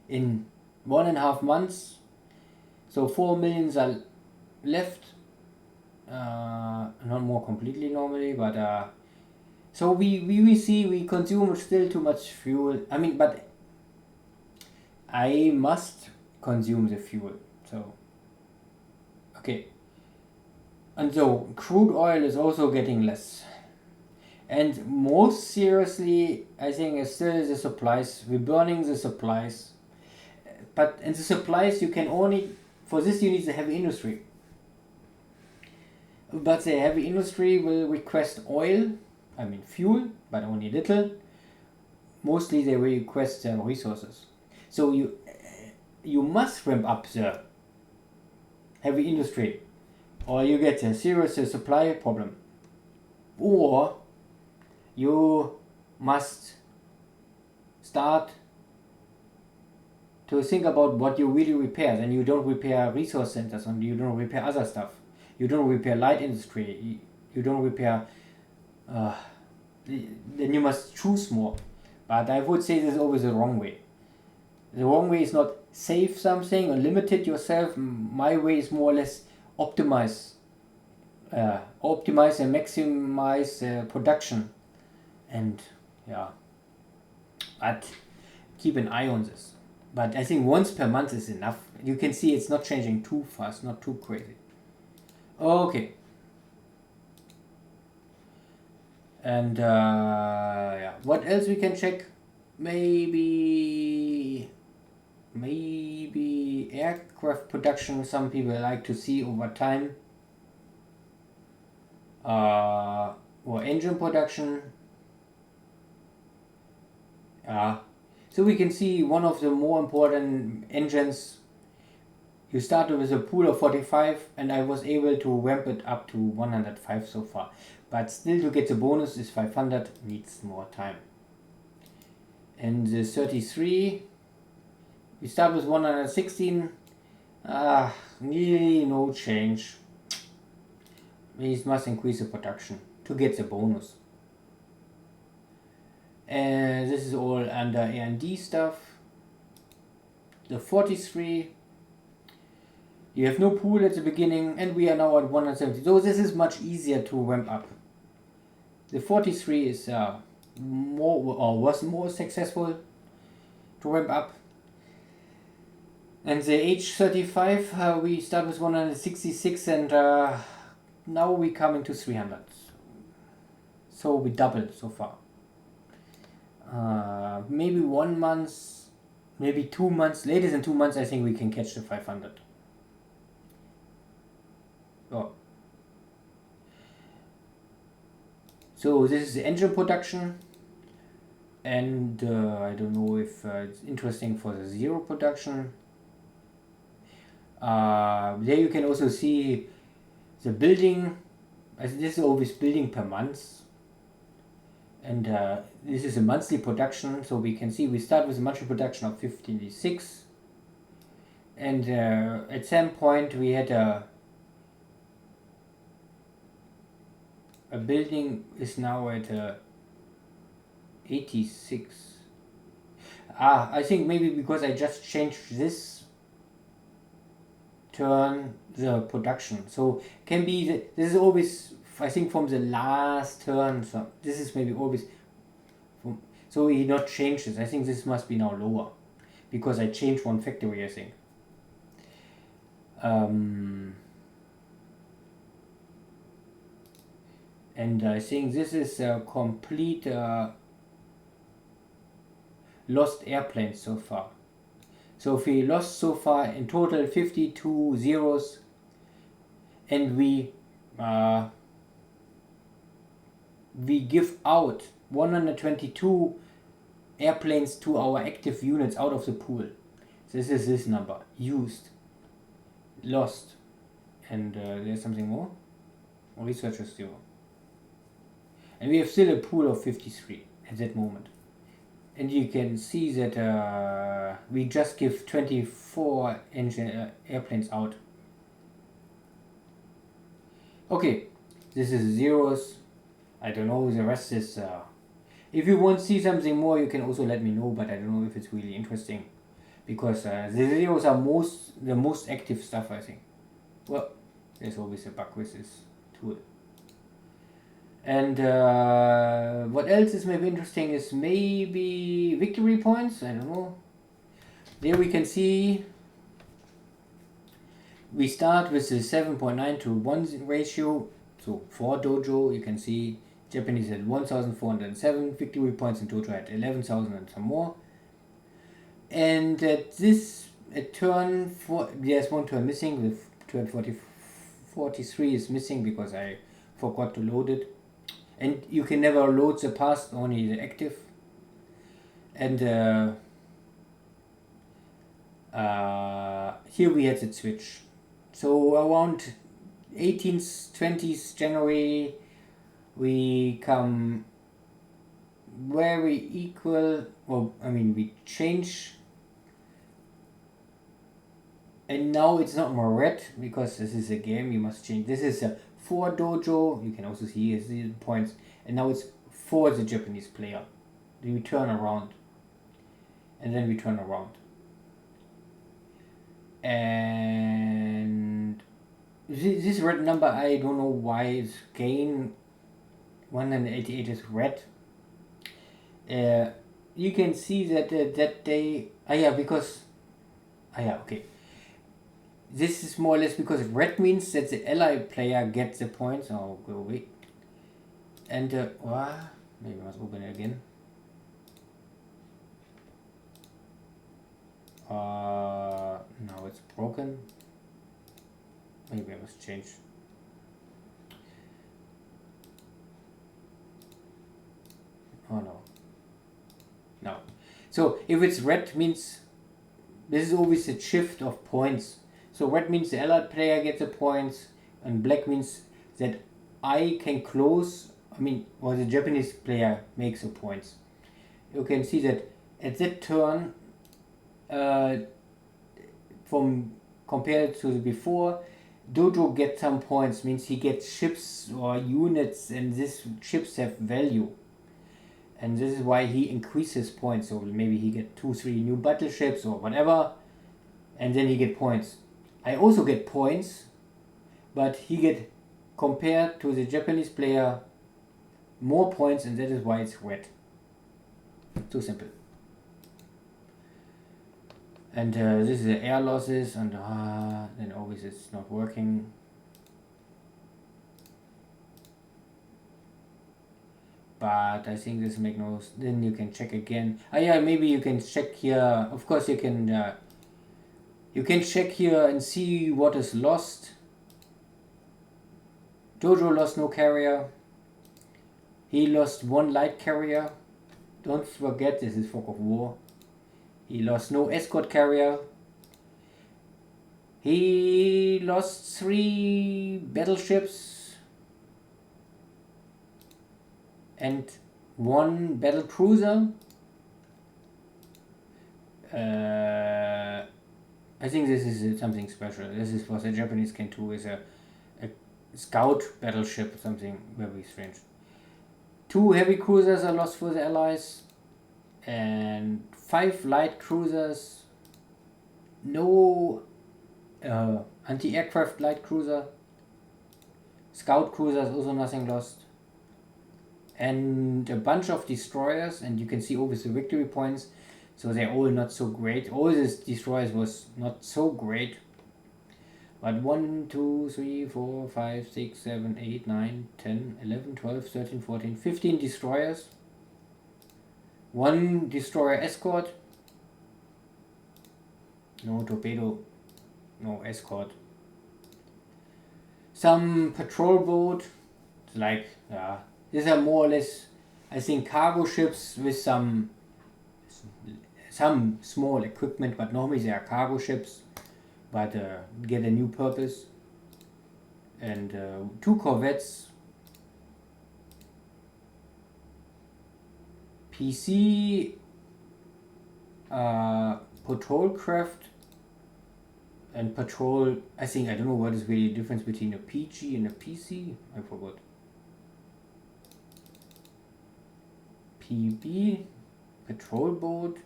in 1.5 months. So 4 millions are left, not more completely normally, but so we see we consume still too much fuel. I mean, but I must consume the fuel, so okay. And so crude oil is also getting less, and most seriously I think is still the supplies. We're burning the supplies, but in the supplies you can only For this you need the heavy industry. But the heavy industry will request oil, fuel, but only little. Mostly they will request resources. So you must ramp up the heavy industry, or you get a serious supply problem. Or you must start to think about what you really repair. And you don't repair resource centers, and you don't repair other stuff. You don't repair light industry. You don't repair. Then you must choose more. But I would say this is always the wrong way. The wrong way is not save something or limit it yourself. My way is more or less optimize and maximize production. And yeah, but keep an eye on this. But I think once per month is enough. You can see it's not changing too fast, not too crazy. Okay. And yeah, what else we can check? Maybe aircraft production. Some people like to see over time. Or engine production. So we can see one of the more important engines. You started with a pool of 45 and I was able to ramp it up to 105 so far. But still to get the bonus is 500, needs more time. And the 33, we start with 116, nearly no change. We must increase the production to get the bonus. And this is all under R&D stuff. The 43, you have no pool at the beginning and we are now at 170. So this is much easier to ramp up. The 43 is was more successful to ramp up. And the H35, we start with 166 and now we come into 300. So we doubled so far. Maybe 1 month, maybe 2 months, later than 2 months I think we can catch the 500. Oh. So this is the engine production, and I don't know if it's interesting for the zero production. There you can also see the building. This is always building per month, and this is a monthly production. So we can see we start with a monthly production of 56, and at some point we had a building is now at 86. I think maybe because I just changed this turn the production. So can be that this is always, I think, from the last turn. So this is maybe always from, so he not changed this. I think this must be now lower because I changed one factory, I think. And I think this is a complete lost airplanes so far. So if we lost so far in total 52 zeros, and we give out 122 airplanes to our active units out of the pool. This is this number, used, lost, and there's something more. Research is 0. And we have still a pool of 53 at that moment. And you can see that we just give 24 airplanes out. Okay, this is zeros. I don't know, the rest is... if you want to see something more, you can also let me know, but I don't know if it's really interesting. Because the zeros are the most active stuff, I think. Well, there's always a bug with this tool. And what else is maybe interesting is maybe victory points. I don't know. There we can see we start with the 7.9 to 1 ratio. So for Dojo, you can see Japanese had 1,407 victory points and Dojo had 11,000 and some more. And at this a turn for, there's one turn missing, with turn 43 is missing because I forgot to load it. And you can never load the past, only the active. And here we had the switch. So around 18th, 20th January, we come very equal. Well, I mean, we change. And now it's not more red, because this is a game, you must change. This is a for Dojo, you can also see the points. And now it's for the Japanese player. We turn around. And then we turn around. And this red number, I don't know why it's gain 188 is red. You can see that that day, okay. This is more or less because red means that the ally player gets the points. Oh, go away. And maybe I must open it again. Now it's broken. Maybe I must change. Oh no. No. So if it's red means this is always a shift of points. So red means the allied player gets the points, and black means that I can close, or the Japanese player makes the points. You can see that at that turn, from compared to the before, Dojo gets some points, means he gets ships or units, and these ships have value. And this is why he increases points. So maybe he get 2-3 new battleships or whatever, and then he get points. I also get points, but he get, compared to the Japanese player, more points, and that is why it's red. So simple. And this is the air losses, and then always it's not working. But I think this make no. Then you can check again. Yeah, maybe you can check here. Of course, you can check here and see what is lost. Dojo lost no carrier. He lost one light carrier. Don't forget, this is Fog of War. He lost no escort carrier. He lost 3 battleships and 1 battle cruiser. I think this is something special. This is what the Japanese can do, is a scout battleship, something very strange. 2 heavy cruisers are lost for the Allies, and 5 light cruisers. No anti-aircraft light cruiser. Scout cruisers, also nothing lost. And a bunch of destroyers, and you can see always the victory points. So they're all not so great. All these destroyers was not so great. But 1, 2, 3, 4, 5, 6, 7, 8, 9, 10, 11, 12, 13, 14, 15 destroyers. 1 destroyer escort. No torpedo. No escort. Some patrol boat. Like, these are more or less, I think, cargo ships with some small equipment, but normally they are cargo ships, but get a new purpose. And 2 corvettes, PC patrol craft, and patrol, I don't know what is really the difference between a PG and a PC, I forgot. PB, patrol boat,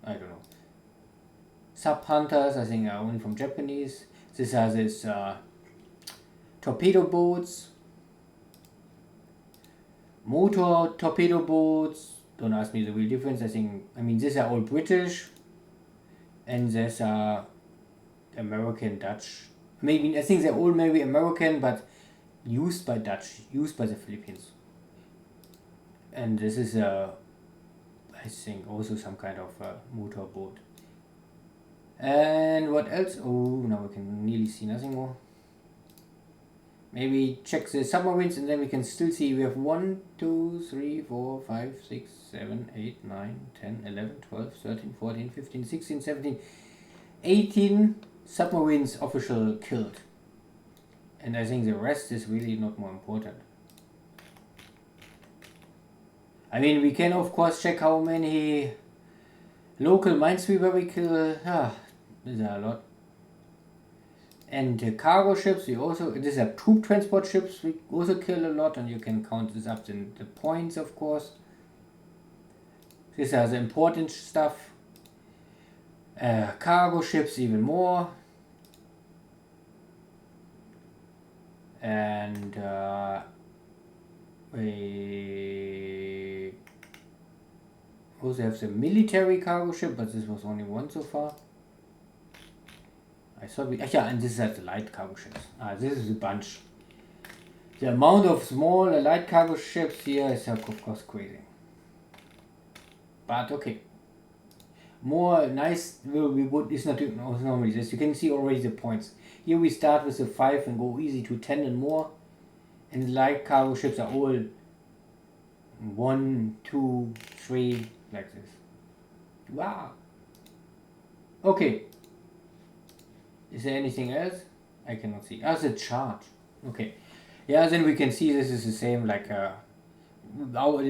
I don't know. Sub hunters, I think, are only from Japanese. These are these torpedo boats, motor torpedo boats. Don't ask me the real difference. These are all British, and these are American, Dutch. I think they're all maybe American, but used by Dutch, used by the Philippines. And this is I think also some kind of motor boat. And what else? Oh, now we can nearly see nothing more. Maybe check the submarines and then we can still see we have 1, 2, 3, 4, 5, 6, 7, 8, 9, 10, 11, 12, 13, 14, 15, 16, 17, 18 submarines official killed. And I think the rest is really not more important. I mean, we can of course check how many local minesweeper we kill. These are a lot. And cargo ships, we also, these are troop transport ships, we also kill a lot, and you can count this up in the points, of course. These are the important stuff. Cargo ships even more. And we also have the military cargo ship, but this was only one so far. I thought we, yeah, and this is the light cargo ships. This is a bunch. The amount of small light cargo ships here is of course crazy. But okay. More nice is not normally this. You can see already the points. Here we start with the 5 and go easy to 10 and more. And the light cargo ships are all 1, 2, 3 like this. Wow. Okay. Is there anything else? I cannot see. The chart. Okay. Yeah, then we can see this is the same like the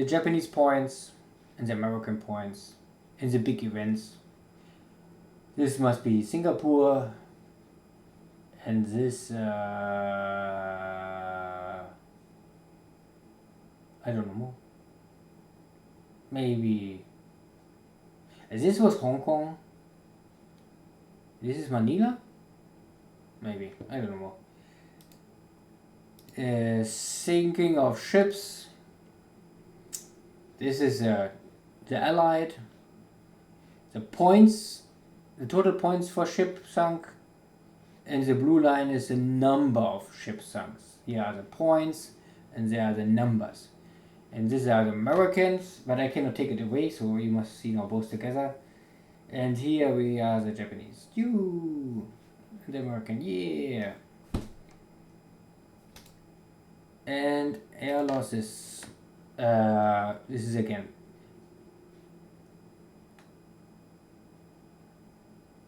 Japanese points and the American points and the big events. This must be Singapore. And this I don't know more. Maybe this was Hong Kong. This is Manila? Maybe, I don't know more. Sinking of ships. This is the Allied. The points, the total points for ship sunk. And the blue line is the number of ships sunk. Here are the points and there are the numbers. And these are the Americans, but I cannot take it away, so you must see now both together. And here we are the Japanese. You, the American, yeah. And air losses. This is again.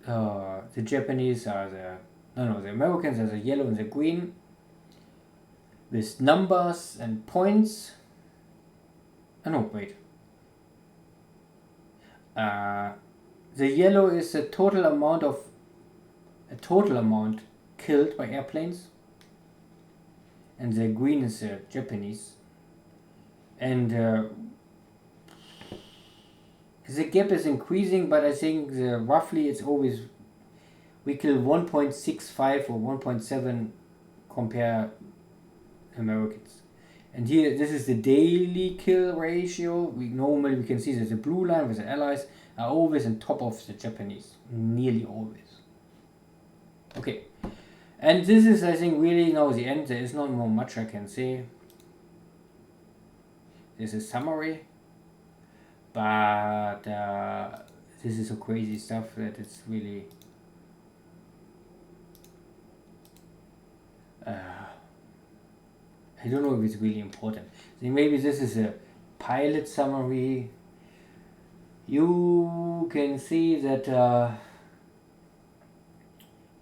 The Japanese are the the Americans are the yellow and the green with numbers and points. No, wait. The yellow is the total amount killed by airplanes, and the green is the Japanese. And the gap is increasing, but I think roughly it's always we kill 1.65 or 1.7 compare Americans. And here, this is the daily kill ratio. We can see that the blue line with the Allies are always on top of the Japanese, nearly always. Okay, and this is, I think, really now the end. There is not more much I can say. This is summary, but this is so crazy stuff that it's really. I don't know if it's really important. So maybe this is a pilot summary. You can see that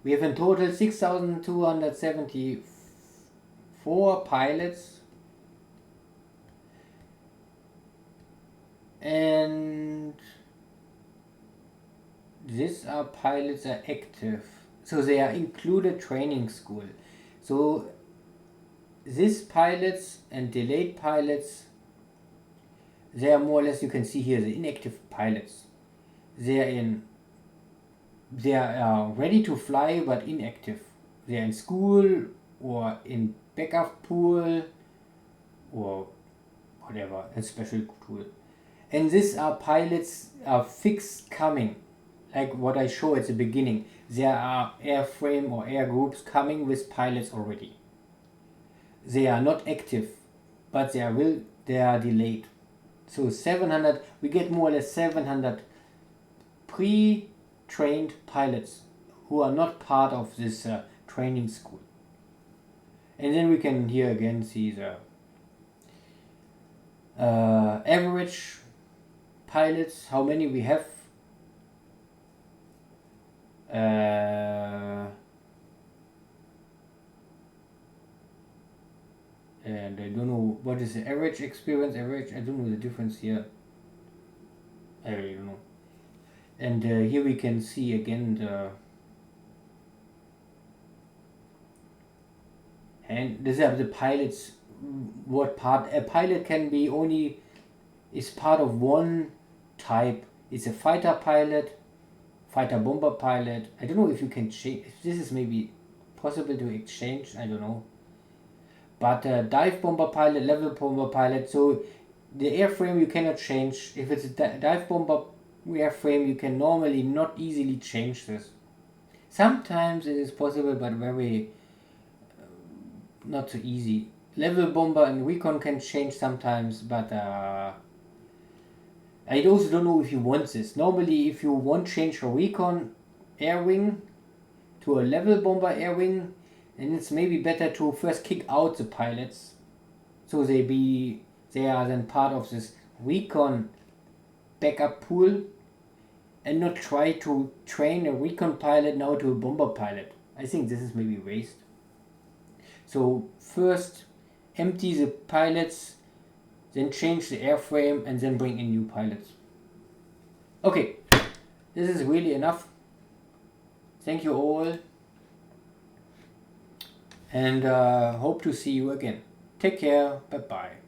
we have in total 6,274 pilots, and these are pilots are active, so they are included training school. So these pilots and delayed pilots, they are more or less, you can see here the inactive pilots. They are ready to fly but inactive. They are in school or in backup pool or whatever, a special tool. And these are pilots are fixed coming, like what I showed at the beginning. There are airframe or air groups coming with pilots already. They are not active, but they are delayed. So 700, we get more or less 700 trained pilots who are not part of this training school. And then we can here again see the average pilots, how many we have. And I don't know what is the average experience, I don't know the difference here. I really don't know. And here we can see again the, and these are the pilots, what part a pilot can be only is part of one type. It's a fighter pilot, fighter bomber pilot. I don't know if you can change, if this is maybe possible to exchange, I don't know. But dive bomber pilot, level bomber pilot, so the airframe you cannot change. If it's a dive bomber airframe, you can normally not easily change this. Sometimes it is possible, but very not so easy. Level bomber and recon can change sometimes, but I also don't know if you want this. Normally, if you want change a recon air wing to a level bomber air wing, then it's maybe better to first kick out the pilots, so they are then part of this recon backup pool, and not try to train a recon pilot now to a bomber pilot. I think this is maybe waste. So first empty the pilots, then change the airframe, and then bring in new pilots. Okay, this is really enough. Thank you all, and hope to see you again. Take care, bye bye.